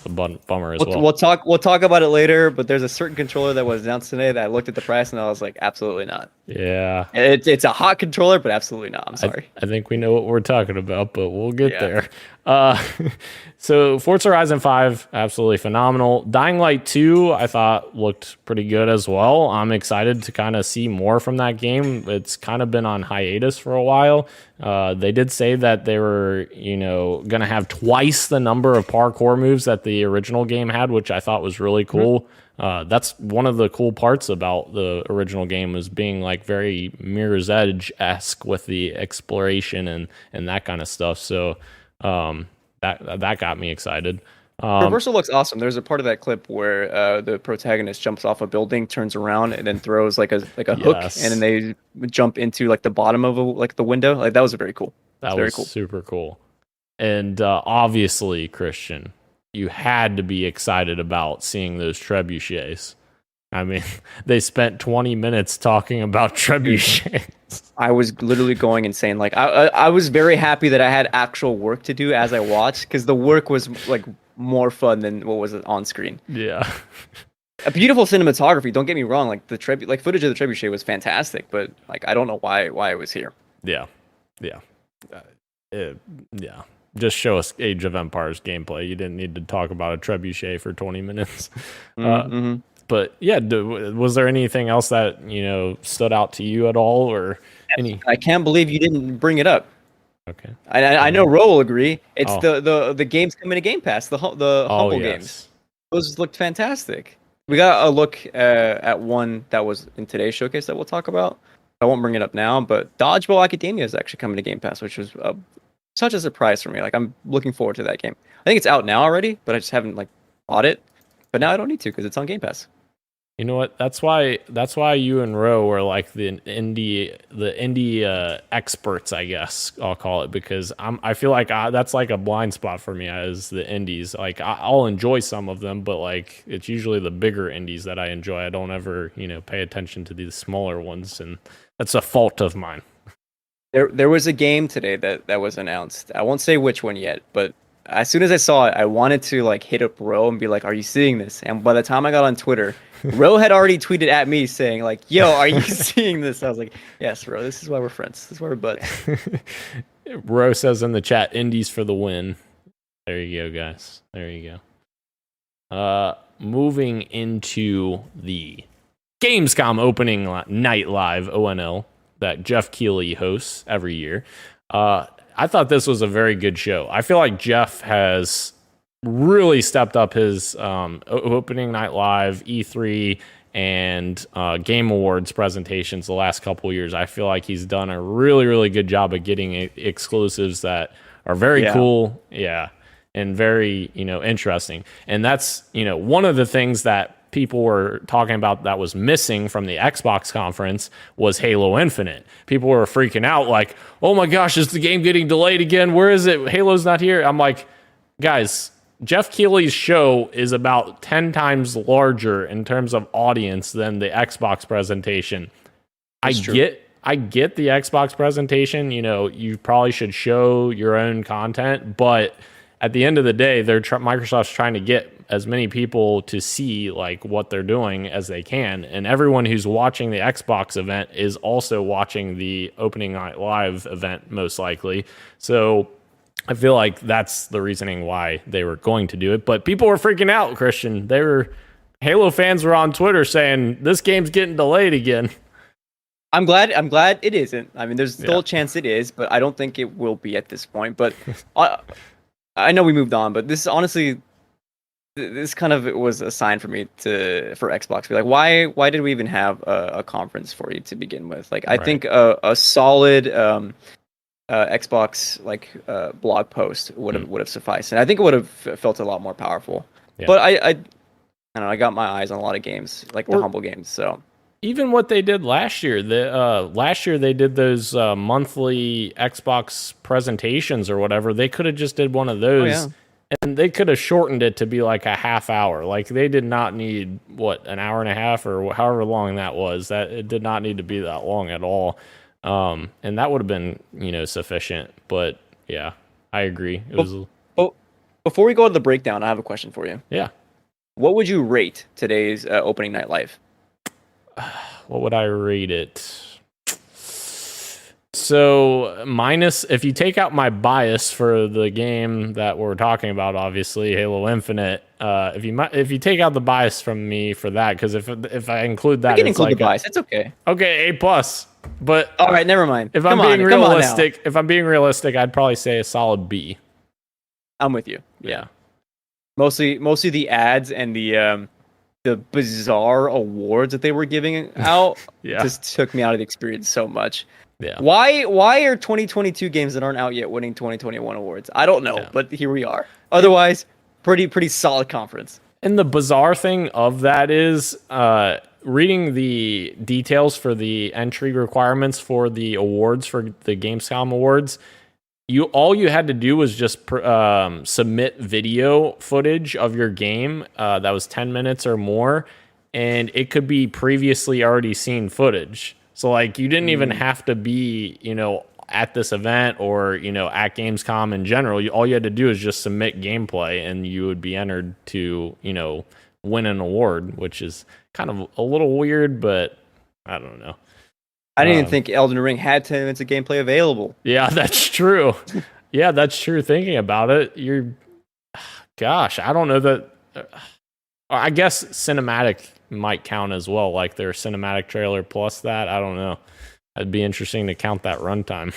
a bummer as well. We'll talk about it later. But there's a certain controller that was announced today that I looked at the price and I was like, absolutely not. Yeah, it's a hot controller, but absolutely not. I'm sorry. I think we know what we're talking about, but we'll get there. So Forza Horizon 5, absolutely phenomenal. Dying Light 2, I thought looked pretty good as well. I'm excited to kind of see more from that game. It's kind of been on hiatus for a while. They did say that they were, going to have twice the number of parkour moves that the original game had, which I thought was really cool. That's one of the cool parts about the original game, is being like very Mirror's Edge-esque with the exploration and that kind of stuff. So that got me excited. Reversal looks awesome. There's a part of that clip where the protagonist jumps off a building, turns around, and then throws like a hook, and then they jump into like the bottom of the window. Like, that was very cool. That was cool. Super cool. And obviously, Christian, you had to be excited about seeing those trebuchets. I mean, they spent 20 minutes talking about trebuchets. I was literally going insane. Like, I was very happy that I had actual work to do as I watched, because the work was like more fun than what was on screen. Yeah. A beautiful cinematography. Don't get me wrong. Like, footage of the trebuchet was fantastic, but like, I don't know why it was here. Yeah. Just show us Age of Empires gameplay. You didn't need to talk about a trebuchet for 20 minutes. But yeah, was there anything else that stood out to you at all, or any? I can't believe you didn't bring it up. Okay, I know Ro will agree. It's the games coming to Game Pass, the Humble games. Those looked fantastic. We got a look at one that was in today's showcase that we'll talk about. I won't bring it up now, but Dodgeball Academia is actually coming to Game Pass, which was such a surprise for me. Like, I'm looking forward to that game. I think it's out now already, but I just haven't bought it. But now I don't need to, because it's on Game Pass. You know what? That's why you and Ro are like the indie experts, I guess I'll call it, because I feel like that's like a blind spot for me as the indies. Like, I'll enjoy some of them, but like, it's usually the bigger indies that I enjoy. I don't ever pay attention to these smaller ones, and that's a fault of mine. There was a game today that was announced. I won't say which one yet, but as soon as I saw it, I wanted to hit up Ro and be like, "Are you seeing this?" And by the time I got on Twitter, Ro had already tweeted at me saying like, "Yo, are you seeing this?" I was like, "Yes, Ro. This is why we're friends. This is why we're buds." Ro says in the chat, "Indies for the win." There you go, guys. There you go. Moving into the Gamescom opening night live (ONL) that Jeff Keighley hosts every year. I thought this was a very good show. I feel like Jeff has really stepped up his opening night live, E3, and Game Awards presentations the last couple of years. I feel like he's done a really, really good job of getting exclusives that are very cool, and very interesting. And that's one of the things that people were talking about that was missing from the Xbox conference was Halo Infinite. People were freaking out like, oh my gosh, is the game getting delayed again? Where is it? Halo's not here. I'm like, guys, Jeff Keighley's show is about 10 times larger in terms of audience than the Xbox presentation. I get the Xbox presentation. You know, you probably should show your own content, but at the end of the day, Microsoft's trying to get as many people to see like what they're doing as they can, and everyone who's watching the Xbox event is also watching the opening night live event most likely. So I feel like that's the reasoning why they were going to do it. But people were freaking out, Christian. Halo fans were on Twitter saying this game's getting delayed again. I'm glad it isn't. I mean, there's still a chance it is, but I don't think it will be at this point. But I know we moved on, but this honestly, this kind of was a sign for me for Xbox to be like, why did we even have a conference for you to begin with? Like, I think a solid Xbox blog post would have sufficed, and I think it would have felt a lot more powerful. Yeah. But I don't know. I got my eyes on a lot of games, like the humble games. So even what they did last year, last year they did those monthly Xbox presentations or whatever. They could have just did one of those, and they could have shortened it to be like a half hour. Like they did not need an hour and a half or however long that was. That it did not need to be that long at all. And that would have been, sufficient. But yeah, I agree. Before we go to the breakdown, I have a question for you. Yeah. What would you rate today's opening night live? What would I rate it? So minus, if you take out my bias for the game that we're talking about, obviously Halo Infinite. If you take out the bias from me for that, because if I include that, I can include the bias. It's okay. Okay, A+. But all right, never mind. If I'm being realistic, I'd probably say a solid B. I'm with you. Yeah. Mostly the ads and the bizarre awards that they were giving out just took me out of the experience so much. Yeah. Why are 2022 games that aren't out yet winning 2021 awards? I don't know, but here we are. Otherwise, pretty solid conference. And the bizarre thing of that is reading the details for the entry requirements for the awards for the Gamescom awards. All you had to do was just submit video footage of your game that was 10 minutes or more, and it could be previously already seen footage. So like you didn't even have to be, at this event or, at Gamescom in general. All you had to do is just submit gameplay and you would be entered to, win an award, which is kind of a little weird, but I don't know. I didn't even think Elden Ring had 10 minutes of gameplay available. Yeah, that's true. Yeah, that's true. Thinking about it, gosh, I don't know that. I guess cinematic might count as well, like their cinematic trailer plus that. I don't know. It'd be interesting to count that runtime.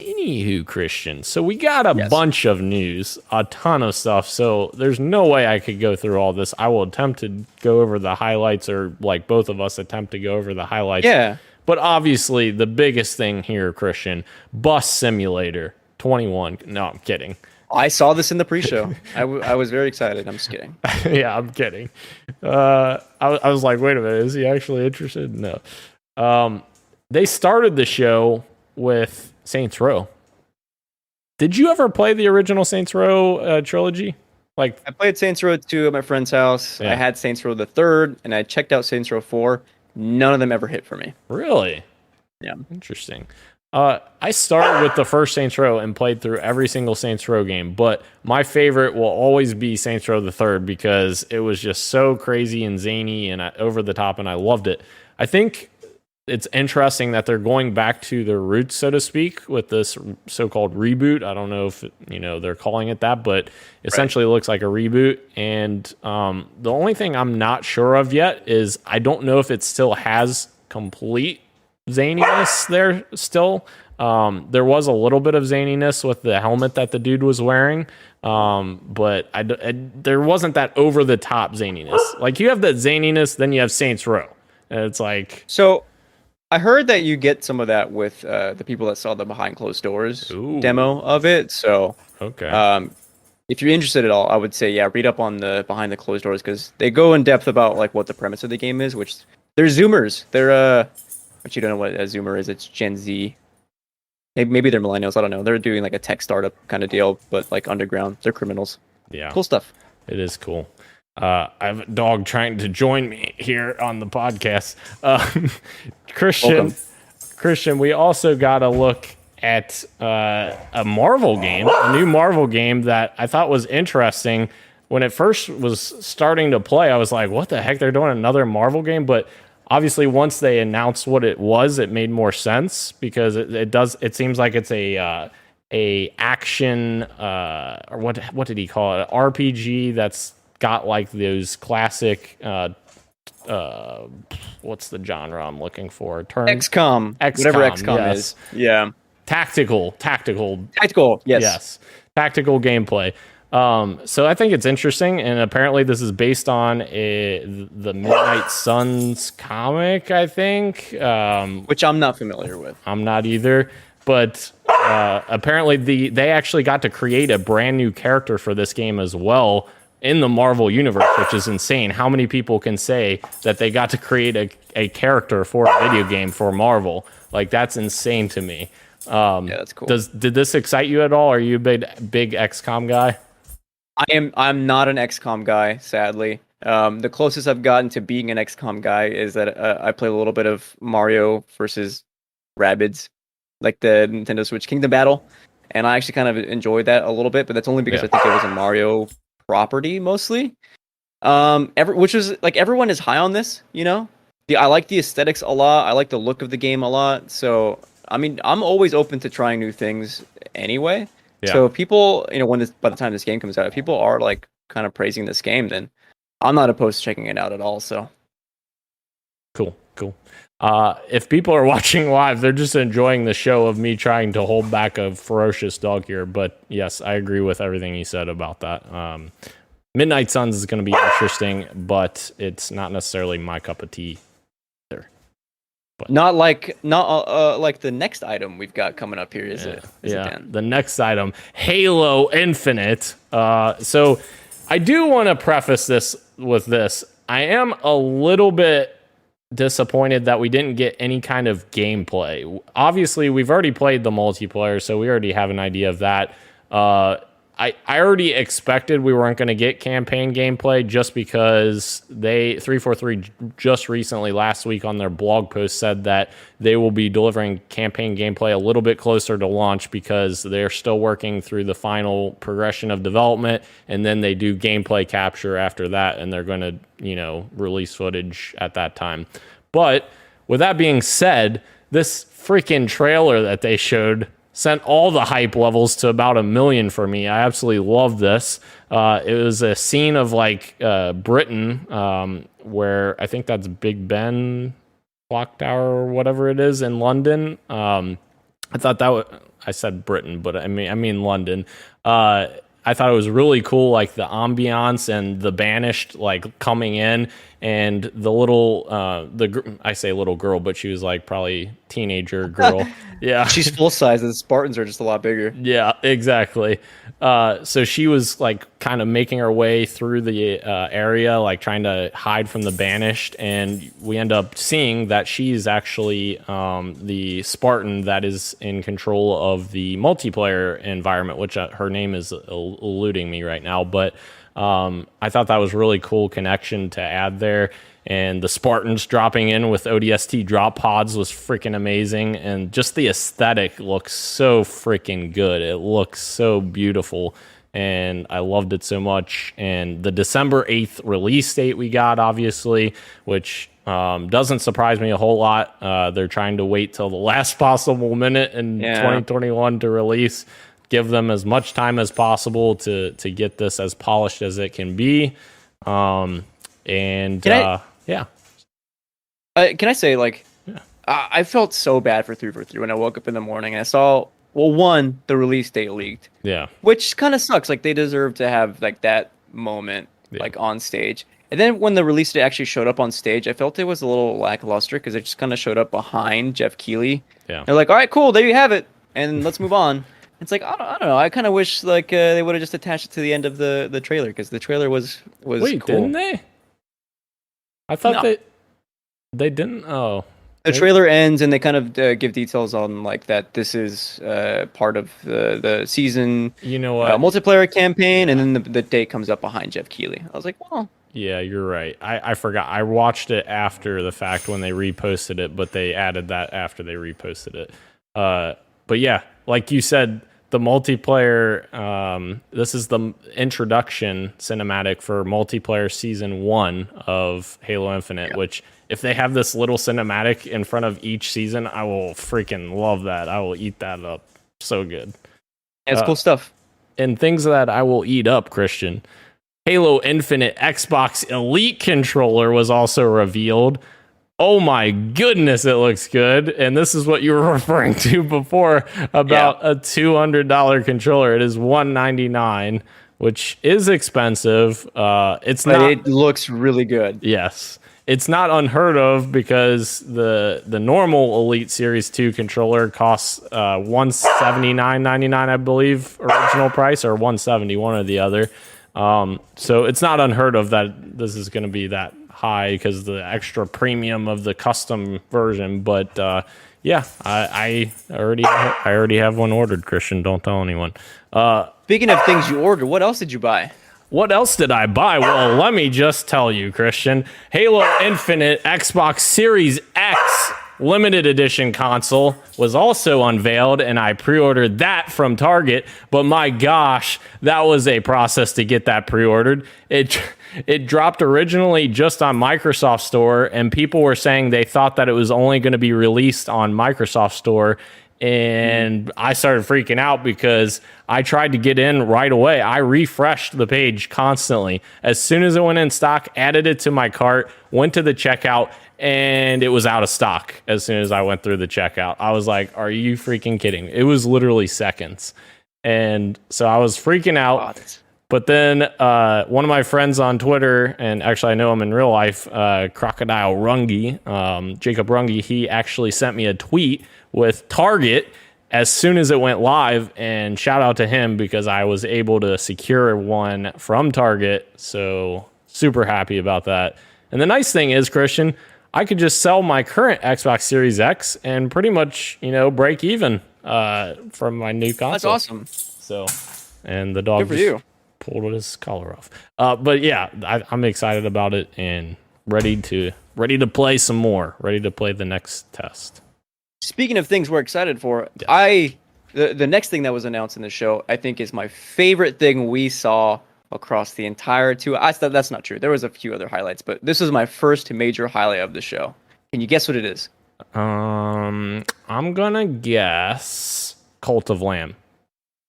Anywho, Christian. So we got a bunch of news, a ton of stuff. So there's no way I could go through all this. I will attempt to go over the highlights, or like both of us attempt to go over the highlights. Yeah. But obviously the biggest thing here, Christian, Bus Simulator 21. No, I'm kidding. I saw this in the pre-show. I was very excited. I'm just kidding. Yeah, I'm kidding. I was like, wait a minute, is he actually interested? No. They started the show with Saints Row. Did you ever play the original Saints Row trilogy? Like, I played Saints Row 2 at my friend's house. Yeah. I had Saints Row the 3rd, and I checked out Saints Row 4. None of them ever hit for me. Really? Yeah. Interesting. I started with the first Saints Row and played through every single Saints Row game, but my favorite will always be Saints Row the 3rd because it was just so crazy and zany and over the top, and I loved it. I think it's interesting that they're going back to their roots, so to speak, with this so-called reboot. I don't know if they're calling it that, but essentially it looks like a reboot. And the only thing I'm not sure of yet is I don't know if it still has complete zaniness there still. There was a little bit of zaniness with the helmet that the dude was wearing, but there wasn't that over-the-top zaniness. Like, you have that zaniness, then you have Saints Row. And it's like... So... I heard that you get some of that with the people that saw the behind closed doors demo of it. So, okay, if you're interested at all, I would say read up on the behind the closed doors because they go in depth about like what the premise of the game is. Which they're Zoomers. They're but you don't know what a Zoomer is. It's Gen Z. Maybe they're millennials. I don't know. They're doing like a tech startup kind of deal, but like underground. They're criminals. Yeah, cool stuff. It is cool. I have a dog trying to join me here on the podcast. Christian, we also got to look at a Marvel game, a new Marvel game that I thought was interesting. When it first was starting to play, I was like, what the heck? They're doing another Marvel game? But obviously, once they announced what it was, it made more sense because it seems like it's a action or what did he call it? An RPG that's got like those classic what's the genre I'm looking for? XCOM. Whatever XCOM is. Yeah. Tactical. Yes. Tactical gameplay. So I think it's interesting, and apparently this is based on the Midnight Suns comic, I think. Which I'm not familiar with. I'm not either. But apparently they actually got to create a brand new character for this game as well in the Marvel universe, which is insane. How many people can say that they got to create a character for a video game for Marvel? Like, that's insane to me. Yeah, that's cool. Did this excite you at all? Are you a big XCOM guy? I'm not an XCOM guy, sadly. The closest I've gotten to being an XCOM guy is that I play a little bit of Mario versus Rabbids, like the Nintendo Switch Kingdom Battle, and I actually kind of enjoyed that a little bit, but that's only because I think it was a Mario property mostly. Which is like everyone is high on this, you know. I like the aesthetics a lot. I like the look of the game a lot. So I mean, I'm always open to trying new things anyway. Yeah. So if people, by the time this game comes out, if people are like kind of praising this game, then I'm not opposed to checking it out at all. So cool. If people are watching live, they're just enjoying the show of me trying to hold back a ferocious dog here. But yes, I agree with everything you said about that. Midnight Suns is going to be interesting, but it's not necessarily my cup of tea. But not like the next item we've got coming up here, is it? The next item, Halo Infinite. So I do want to preface this with this. I am a little bit disappointed that we didn't get any kind of gameplay. Obviously, we've already played the multiplayer, so we already have an idea of that. I already expected we weren't going to get campaign gameplay just because 343 just recently last week on their blog post said that they will be delivering campaign gameplay a little bit closer to launch because they're still working through the final progression of development, and then they do gameplay capture after that, and they're going to, release footage at that time. But with that being said, this freaking trailer that they showed sent all the hype levels to about 1 million for me. I absolutely love this. It was a scene of like Britain, where I think that's Big Ben clock tower or whatever it is in London. I thought I said Britain, but I mean London. I thought it was really cool, like the ambiance and the Banished like coming in, and the little I say little girl, but she was like probably teenager girl. Yeah, she's full size. The Spartans are just a lot bigger. Yeah, exactly. So she was like kind of making her way through the area, like trying to hide from the Banished, and we end up seeing that she's actually the Spartan that is in control of the multiplayer environment, which her name is eluding me right now, but I thought that was really cool connection to add there. And the Spartans dropping in with ODST drop pods was freaking amazing. And just the aesthetic looks so freaking good. It looks so beautiful. And I loved it so much. And the December 8th release date we got, obviously, which doesn't surprise me a whole lot. They're trying to wait till the last possible minute in 2021 to release. Give them as much time as possible to get this as polished as it can be. Yeah. Can I say, like, I felt so bad for 343 when I woke up in the morning and I saw, one, the release date leaked. Yeah. Which kind of sucks. Like, they deserve to have, like, that moment, like, on stage. And then when the release date actually showed up on stage, I felt it was a little lackluster because it just kind of showed up behind Jeff Keighley. Yeah. They're like, all right, cool, there you have it. And let's move on. It's like I don't know. I kind of wish like they would have just attached it to the end of the trailer because the trailer was Wait, cool. didn't they? I thought No. they didn't. Oh, The trailer ends and they kind of give details on like that this is part of the season you know what? multiplayer campaign, and then the date comes up behind Jeff Keighley. I was like, well, Yeah, you're right. I forgot. I watched it after the fact when they reposted it, but they added that after they reposted it. But yeah, like you said, the multiplayer. This is the introduction cinematic for multiplayer season 1 of Halo Infinite. Yeah. Which, if they have this little cinematic in front of each season, I will freaking love that. I will eat that up. So good. Yeah, it's cool stuff. And things that I will eat up, Christian. Halo Infinite Xbox Elite controller was also revealed. Oh my goodness, it looks good. And this is what you were referring to before about a $200 controller. It is $199, which is expensive. It's not. It looks really good. Yes. It's not unheard of because the normal Elite Series 2 controller costs $179.99, I believe, original price, or $170, one or the other. So it's not unheard of that this is going to be that high because the extra premium of the custom version. But yeah, I already have one ordered, Christian. Don't tell anyone. Speaking of things you ordered, what else did you buy? What else did I buy? Well, let me just tell you, Christian. Halo Infinite Xbox Series X limited edition console was also unveiled, and I pre-ordered that from Target. But my gosh, that was a process to get that pre-ordered. It dropped originally just on Microsoft Store, and people were saying they thought that it was only going to be released on Microsoft Store. And I started freaking out because I tried to get in right away. I refreshed the page constantly. As soon as it went in stock, added it to my cart, went to the checkout, and it was out of stock as soon as I went through the checkout. I was like, are you freaking kidding me? It was literally seconds. And so I was freaking out. But then one of my friends on Twitter, and actually I know him in real life, Crocodile Rungy, Jacob Rungy, he actually sent me a tweet with Target as soon as it went live, and shout out to him because I was able to secure one from Target. So super happy about that. And the nice thing is, Christian, I could just sell my current Xbox Series X and pretty much, break even from my new console. That's awesome. So, and the dog good for you. Pulled his collar off. But yeah, I'm excited about it and ready to play some more. Ready to play the next test. Speaking of things we're excited for, yeah. The next thing that was announced in the show, I think, is my favorite thing we saw across the entire that's not true. There was a few other highlights, but this was my first major highlight of the show. Can you guess what it is? I'm gonna guess Cult of Lamb.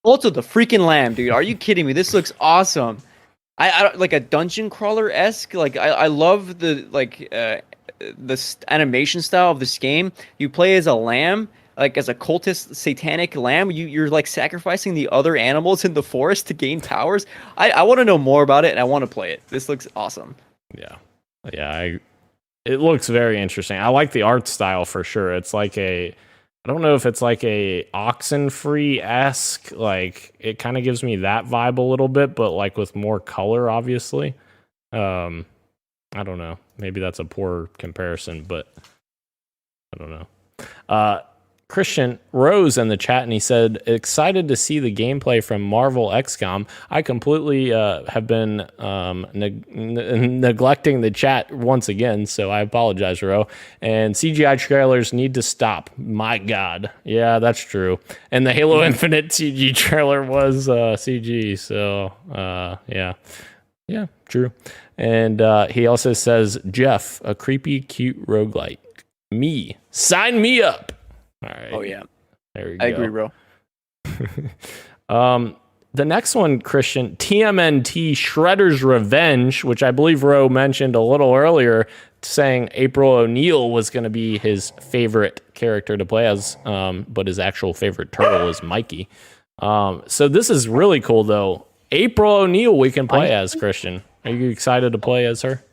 Cult of the freaking Lamb, dude. Are you kidding me? This looks awesome. I like a dungeon crawler-esque. Like I love the animation style of this game. You play as a lamb, like as a cultist satanic lamb. You're like sacrificing the other animals in the forest to gain powers. I want to know more about it, and I want to play it. This looks awesome. Yeah. It looks very interesting. I like the art style for sure. It's like I don't know if it's like a Oxenfree-esque, like it kind of gives me that vibe a little bit, but like with more color, obviously. I don't know. Maybe that's a poor comparison, but I don't know. Christian Rose in the chat, and he said, excited to see the gameplay from Marvel XCOM. I completely have been neglecting the chat once again, so I apologize, Ro. And CGI trailers need to stop. My God. Yeah, that's true. And the Halo Infinite CG trailer was CG, so yeah. Yeah, true. And he also says, Jeff, a creepy, cute roguelite. Me. Sign me up. All right. Oh, yeah. There we go. I agree, bro. The next one, Christian, TMNT Shredder's Revenge, which I believe Ro mentioned a little earlier, saying April O'Neil was going to be his favorite character to play as, but his actual favorite turtle is Mikey. So this is really cool, though. April O'Neil we can play as, Christian. Are you excited to play as her?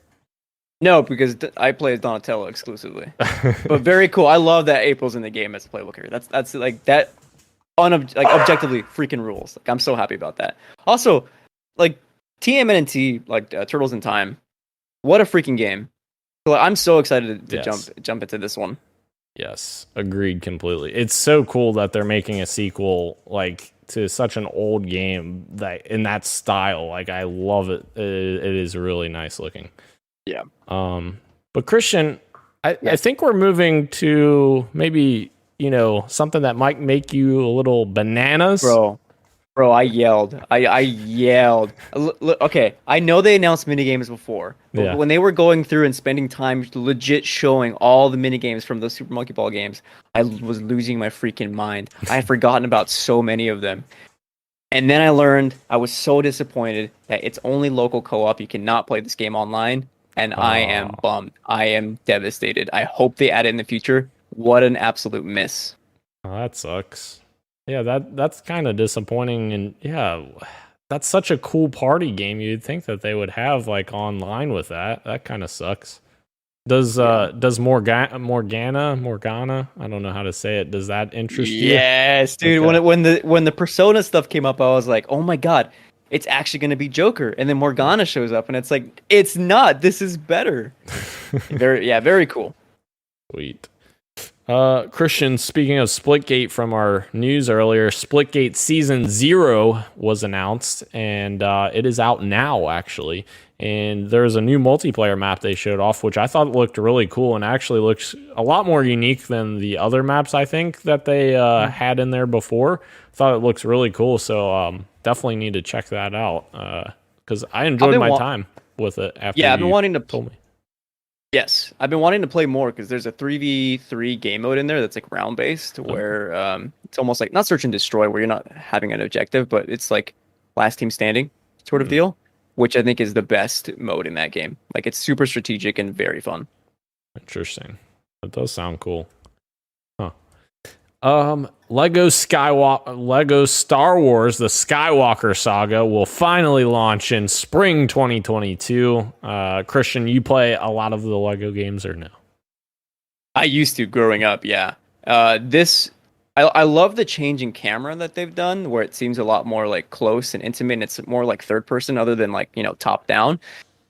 No, because I play as Donatello exclusively. But very cool. I love that April's in the game as a playable character. That's like that. objectively freaking rules. Like I'm so happy about that. Also, like TMNT, like Turtles in Time, what a freaking game! So, I'm so excited to jump into this one. Yes, agreed completely. It's so cool that they're making a sequel like to such an old game that in that style. Like I love it. It is really nice looking. Yeah. But Christian, I think we're moving to maybe, something that might make you a little bananas. Bro, I yelled. I yelled. Okay, I know they announced minigames before, but when they were going through and spending time legit showing all the minigames from those Super Monkey Ball games, I was losing my freaking mind. I had forgotten about so many of them. And then I learned, I was so disappointed that it's only local co-op. You cannot play this game online, and I am bummed. I am devastated. I hope they add it in the future. What an absolute miss. Oh, that sucks. Yeah, that's kind of disappointing, and yeah, that's such a cool party game. You'd think that they would have like online with that. That kind of sucks. Does Morgana? I don't know how to say it. Does that interest you? Yes, dude. Okay. When the Persona stuff came up, I was like, oh my god, it's actually going to be Joker, and then Morgana shows up, and it's like, it's not. This is better. Very cool. Sweet. Christian, speaking of Splitgate from our news earlier, Splitgate Season 0 was announced, and it is out now, actually. And there's a new multiplayer map they showed off, which I thought looked really cool and actually looks a lot more unique than the other maps, I think, that they had in there before. Thought it looks really cool, so definitely need to check that out, because I enjoyed my time with it after I've been wanting to told me. Yes, I've been wanting to play more because there's a 3v3 game mode in there that's like round based, where it's almost like not search and destroy, where you're not having an objective, but it's like last team standing sort of deal, which I think is the best mode in that game. Like it's super strategic and very fun. Interesting. That does sound cool. Lego Star Wars: The Skywalker Saga will finally launch in spring 2022. Christian, you play a lot of the Lego games or no? I used to growing up, yeah. I love the change in camera that they've done, where it seems a lot more like close and intimate, and it's more like third person other than like, top down.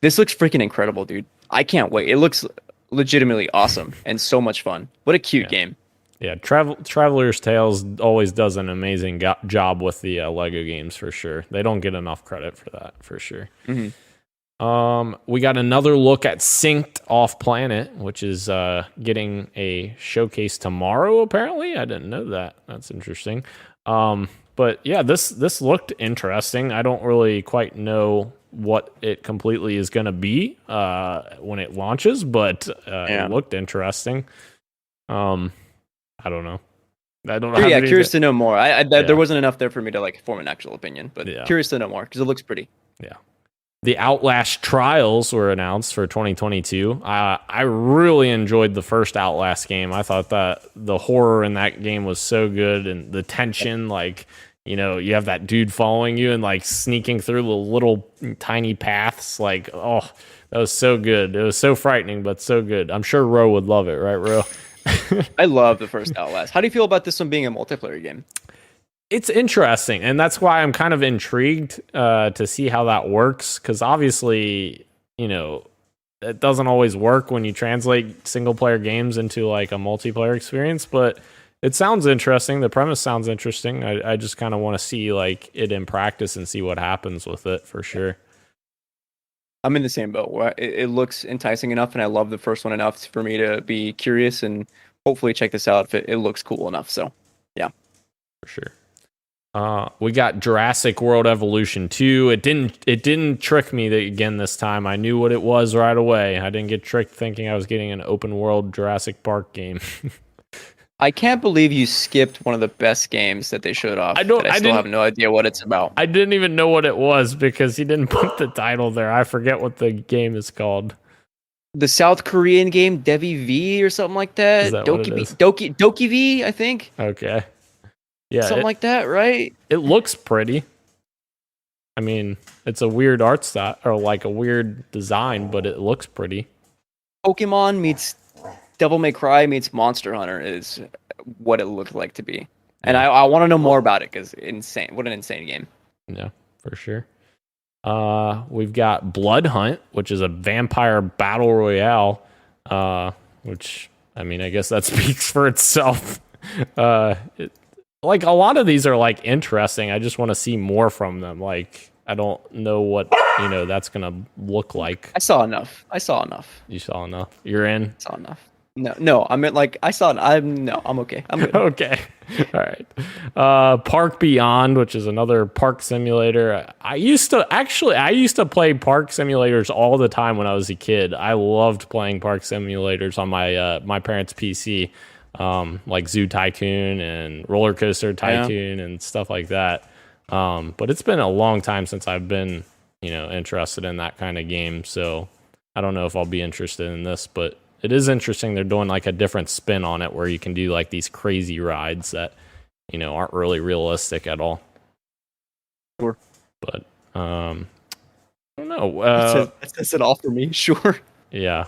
This looks freaking incredible, dude. I can't wait. It looks legitimately awesome and so much fun. What a cute game. Yeah, Traveler's Tales always does an amazing job with the Lego games for sure. They don't get enough credit for that for sure. Mm-hmm. We got another look at Synced Off Planet, which is getting a showcase tomorrow. Apparently, I didn't know that. That's interesting. But yeah, this looked interesting. I don't really quite know what it completely is going to be when it launches, but it looked interesting. I don't know. Curious to know more. There wasn't enough there for me to like form an actual opinion, but curious to know more because it looks pretty. Yeah. The Outlast Trials were announced for 2022. I really enjoyed the first Outlast game. I thought that the horror in that game was so good, and the tension, like, you have that dude following you and like sneaking through the little tiny paths. Like, oh, that was so good. It was so frightening, but so good. I'm sure Ro would love it, right, Ro? I love the first Outlast. How do you feel about this one being a multiplayer game? It's interesting, and that's why I'm kind of intrigued to see how that works, because obviously, it doesn't always work when you translate single-player games into like a multiplayer experience, but it sounds interesting. The premise sounds interesting. I just kind of want to see like it in practice and see what happens with it for sure. I'm in the same boat. Where it looks enticing enough, and I love the first one enough for me to be curious and hopefully check this out if it looks cool enough. So, yeah. For sure. We got Jurassic World Evolution 2. It didn't trick me again this time. I knew what it was right away. I didn't get tricked thinking I was getting an open world Jurassic Park game. I can't believe you skipped one of the best games that they showed off. I still have no idea what it's about. I didn't even know what it was because he didn't put the title there. I forget what the game is called. The South Korean game Devi V or something like that. Is that what it is? Doki V, I think. Okay. Yeah. Something like that, right? It looks pretty. I mean, it's a weird art style or like a weird design, but it looks pretty. Pokemon meets Devil May Cry meets Monster Hunter is what it looked like to be. And I want to know more about it because insane. What an insane game. Yeah, for sure. We've got Blood Hunt, which is a vampire battle royale, which, I mean, I guess that speaks for itself. Like, a lot of these are, like, interesting. I just want to see more from them. Like, I don't know what, that's going to look like. I saw enough. You saw enough? You're in? Saw enough. No, I meant like I saw it. I'm okay. I'm good. Okay. All right. Park Beyond, which is another park simulator. I used to play park simulators all the time when I was a kid. I loved playing park simulators on my parents' PC, like Zoo Tycoon and Roller Coaster Tycoon and stuff like that. But it's been a long time since I've been, interested in that kind of game. So I don't know if I'll be interested in this, but it is interesting. They're doing like a different spin on it where you can do like these crazy rides that, aren't really realistic at all. Sure. But, I don't know. That's it all for me. Sure. Yeah.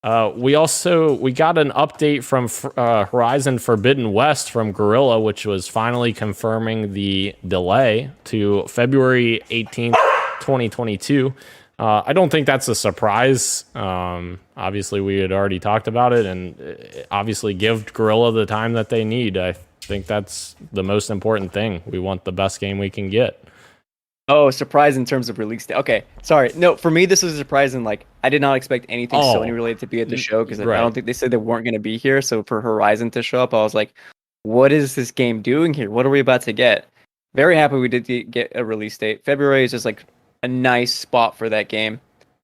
We got an update from Horizon Forbidden West from Guerrilla, which was finally confirming the delay to February 18th, 2022. I don't think that's a surprise. Obviously, we had already talked about it, and obviously give Guerrilla the time that they need. I think that's the most important thing. We want the best game we can get. Oh, surprise in terms of release date. Okay, sorry. No, for me, this was a surprise, and like I did not expect anything Sony related to be at the show because I don't think they said they weren't going to be here. So for Horizon to show up, I was like, "What is this game doing here? What are we about to get?" Very happy we did get a release date. February is just like a nice spot for that game.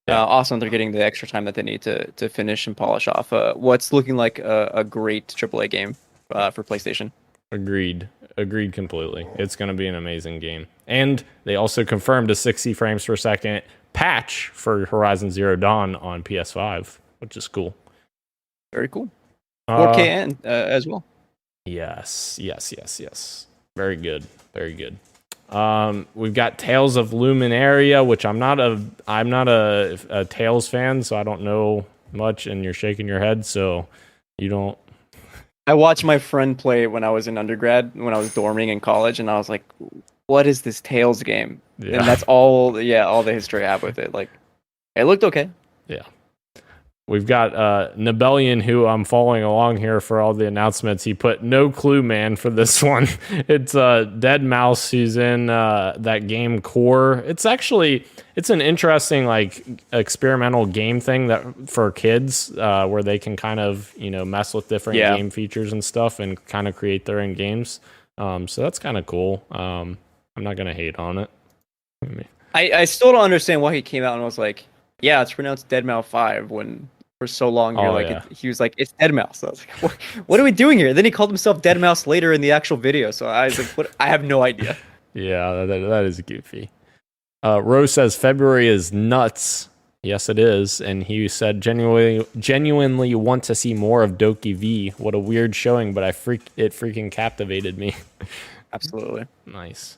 Awesome, they're getting the extra time that they need to finish and polish off what's looking like a great AAA game for PlayStation. Agreed completely. It's going to be an amazing game. And they also confirmed a 60 frames per second patch for Horizon Zero Dawn on PS5, which is cool. Very cool. 4K and as well. Yes. Very good. We've got Tales of Luminaria, which I'm not a Tales fan, so I don't know much, and you're shaking your head, so you don't. I watched my friend play it when I was in undergrad, when I was dorming in college, and I was like, what is this Tales game? Yeah. And that's all the history I have with it. Like, it looked okay. Yeah. We've got Nebellion, who I'm following along here for all the announcements. He put no clue, man, for this one. It's Dead Mouse who's in that game Core. It's an interesting like experimental game thing that for kids where they can kind of mess with different game features and stuff and kind of create their own games. So that's kind of cool. I'm not gonna hate on it. I still don't understand why he came out and was like, yeah, it's pronounced Dead Mouse 5 when for so long he was like, it's Dead Mouse. So I was like, what are we doing here? Then he called himself Dead Mouse later in the actual video. So I was like, what? I have no idea. Yeah, that is goofy. Rose says February is nuts. Yes, it is. And he said genuinely want to see more of Doki V. What a weird showing, but it freaking captivated me. Absolutely. Nice.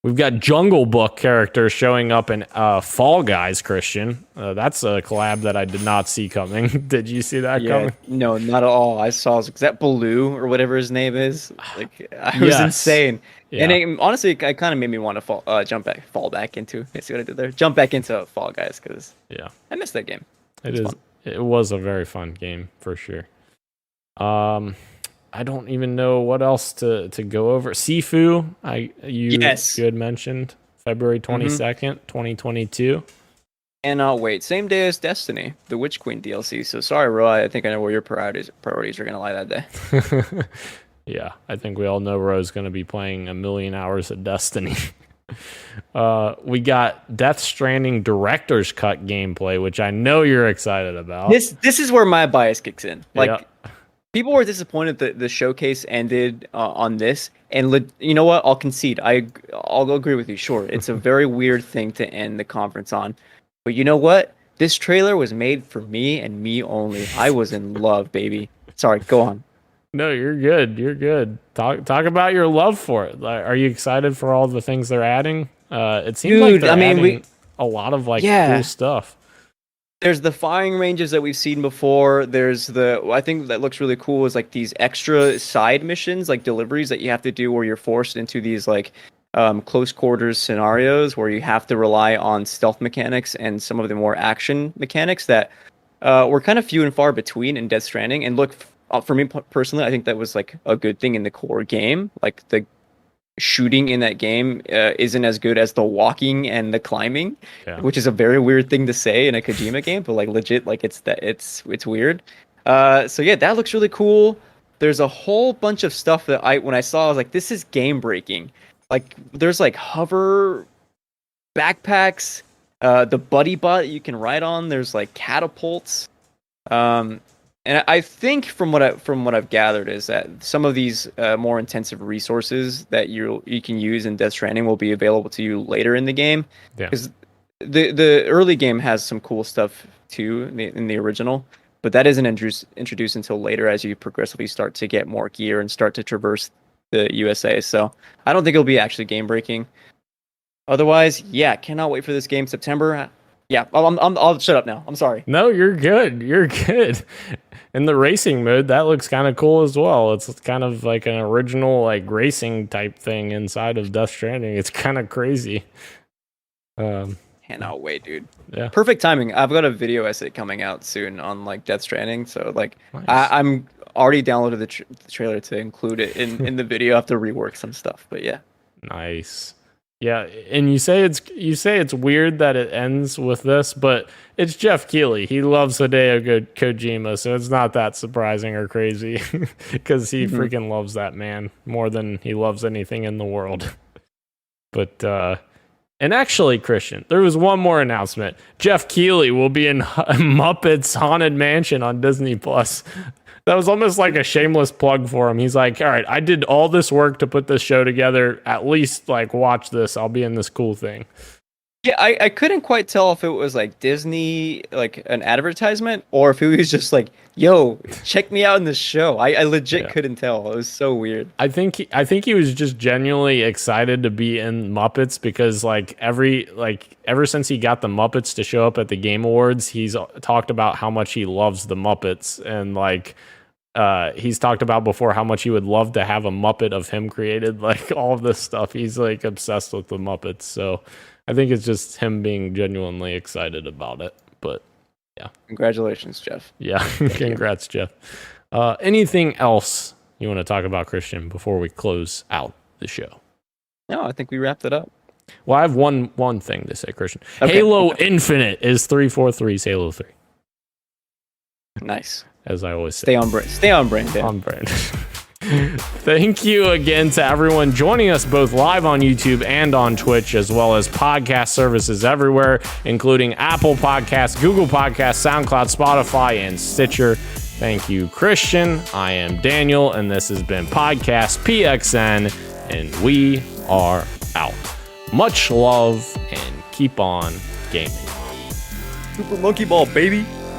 We've got Jungle Book characters showing up in Fall Guys, Christian. That's a collab that I did not see coming. Did you see that coming? No, not at all. I saw, is that Baloo or whatever his name is? Like, it was insane. Yeah. And honestly, it kind of made me want to fall back into, see what I did there? Jump back into Fall Guys because I missed that game. It was a very fun game for sure. I don't even know what else to go over. Sifu, you had mentioned February 22nd, 2022. And wait, same day as Destiny, the Witch Queen DLC. So sorry, Roy, I think I know where your priorities are going to lie that day. Yeah, I think we all know Roy's going to be playing 1 million hours of Destiny. We got Death Stranding Director's Cut gameplay, which I know you're excited about. This is where my bias kicks in. People were disappointed that the showcase ended on this, and you know what? I'll concede. I'll agree with you. Sure, it's a very weird thing to end the conference on, but you know what? This trailer was made for me and me only. I was in love, baby. Sorry, go on. No, you're good. You're good. Talk about your love for it. Like, are you excited for all the things they're adding? It seems like they're adding a lot of cool stuff. There's the firing ranges that we've seen before. There's I think that looks really cool is like these extra side missions, like deliveries that you have to do where you're forced into these like close quarters scenarios where you have to rely on stealth mechanics and some of the more action mechanics that were kind of few and far between in Death Stranding. And look, for me personally, I think that was like a good thing in the core game. Like the shooting in that game isn't as good as the walking and the climbing, which is a very weird thing to say in a Kojima game, but like legit, like it's weird. So yeah, that looks really cool. There's a whole bunch of stuff that when I saw, I was like, this is game breaking. Like there's like hover backpacks, the buddy bot you can ride on. There's like catapults. And I think from what I've gathered is that some of these more intensive resources that you can use in Death Stranding will be available to you later in the game. Because the early game has some cool stuff too in the original, but that isn't introduced until later as you progressively start to get more gear and start to traverse the USA. So I don't think it'll be actually game breaking. Otherwise, yeah, cannot wait for this game. September. Yeah, I'll shut up now. I'm sorry. No, you're good. You're good. In the racing mode, that looks kind of cool as well. It's kind of like an original like racing type thing inside of Death Stranding. It's kind of crazy. Cannot wait, dude. Yeah. Perfect timing. I've got a video essay coming out soon on like Death Stranding, so like nice. I'm already downloaded the trailer to include it in the video. I have to rework some stuff, but yeah. Nice. Yeah, and you say it's weird that it ends with this, but it's Jeff Keighley. He loves Hideo Kojima, so it's not that surprising or crazy because he freaking loves that man more than he loves anything in the world. But and actually, Christian, there was one more announcement. Jeff Keighley will be in Muppets Haunted Mansion on Disney Plus. That was almost like a shameless plug for him. He's like, all right, I did all this work to put this show together. At least, like, watch this. I'll be in this cool thing. Yeah, I couldn't quite tell if it was, like, Disney, like, an advertisement, or if it was just like, yo, check me out in this show. I legit couldn't tell. It was so weird. I think he was just genuinely excited to be in Muppets because, like, ever since he got the Muppets to show up at the Game Awards, he's talked about how much he loves the Muppets and, like, he's talked about before how much he would love to have a Muppet of him created, like all of this stuff. He's like obsessed with the Muppets. So I think it's just him being genuinely excited about it. But yeah. Congratulations, Jeff. Yeah. Congrats, Jeff. Anything else you want to talk about, Christian, before we close out the show? No, I think we wrapped it up. Well, I have one thing to say, Christian. Okay. Halo Infinite is 343's Halo 3. Nice. As I always say. Stay on brand. Stay on brand. On brand. Thank you again to everyone joining us both live on YouTube and on Twitch, as well as podcast services everywhere, including Apple Podcasts, Google Podcasts, SoundCloud, Spotify, and Stitcher. Thank you, Christian. I am Daniel, and this has been Podcast PXN, and we are out. Much love, and keep on gaming. Super Monkey Ball, baby.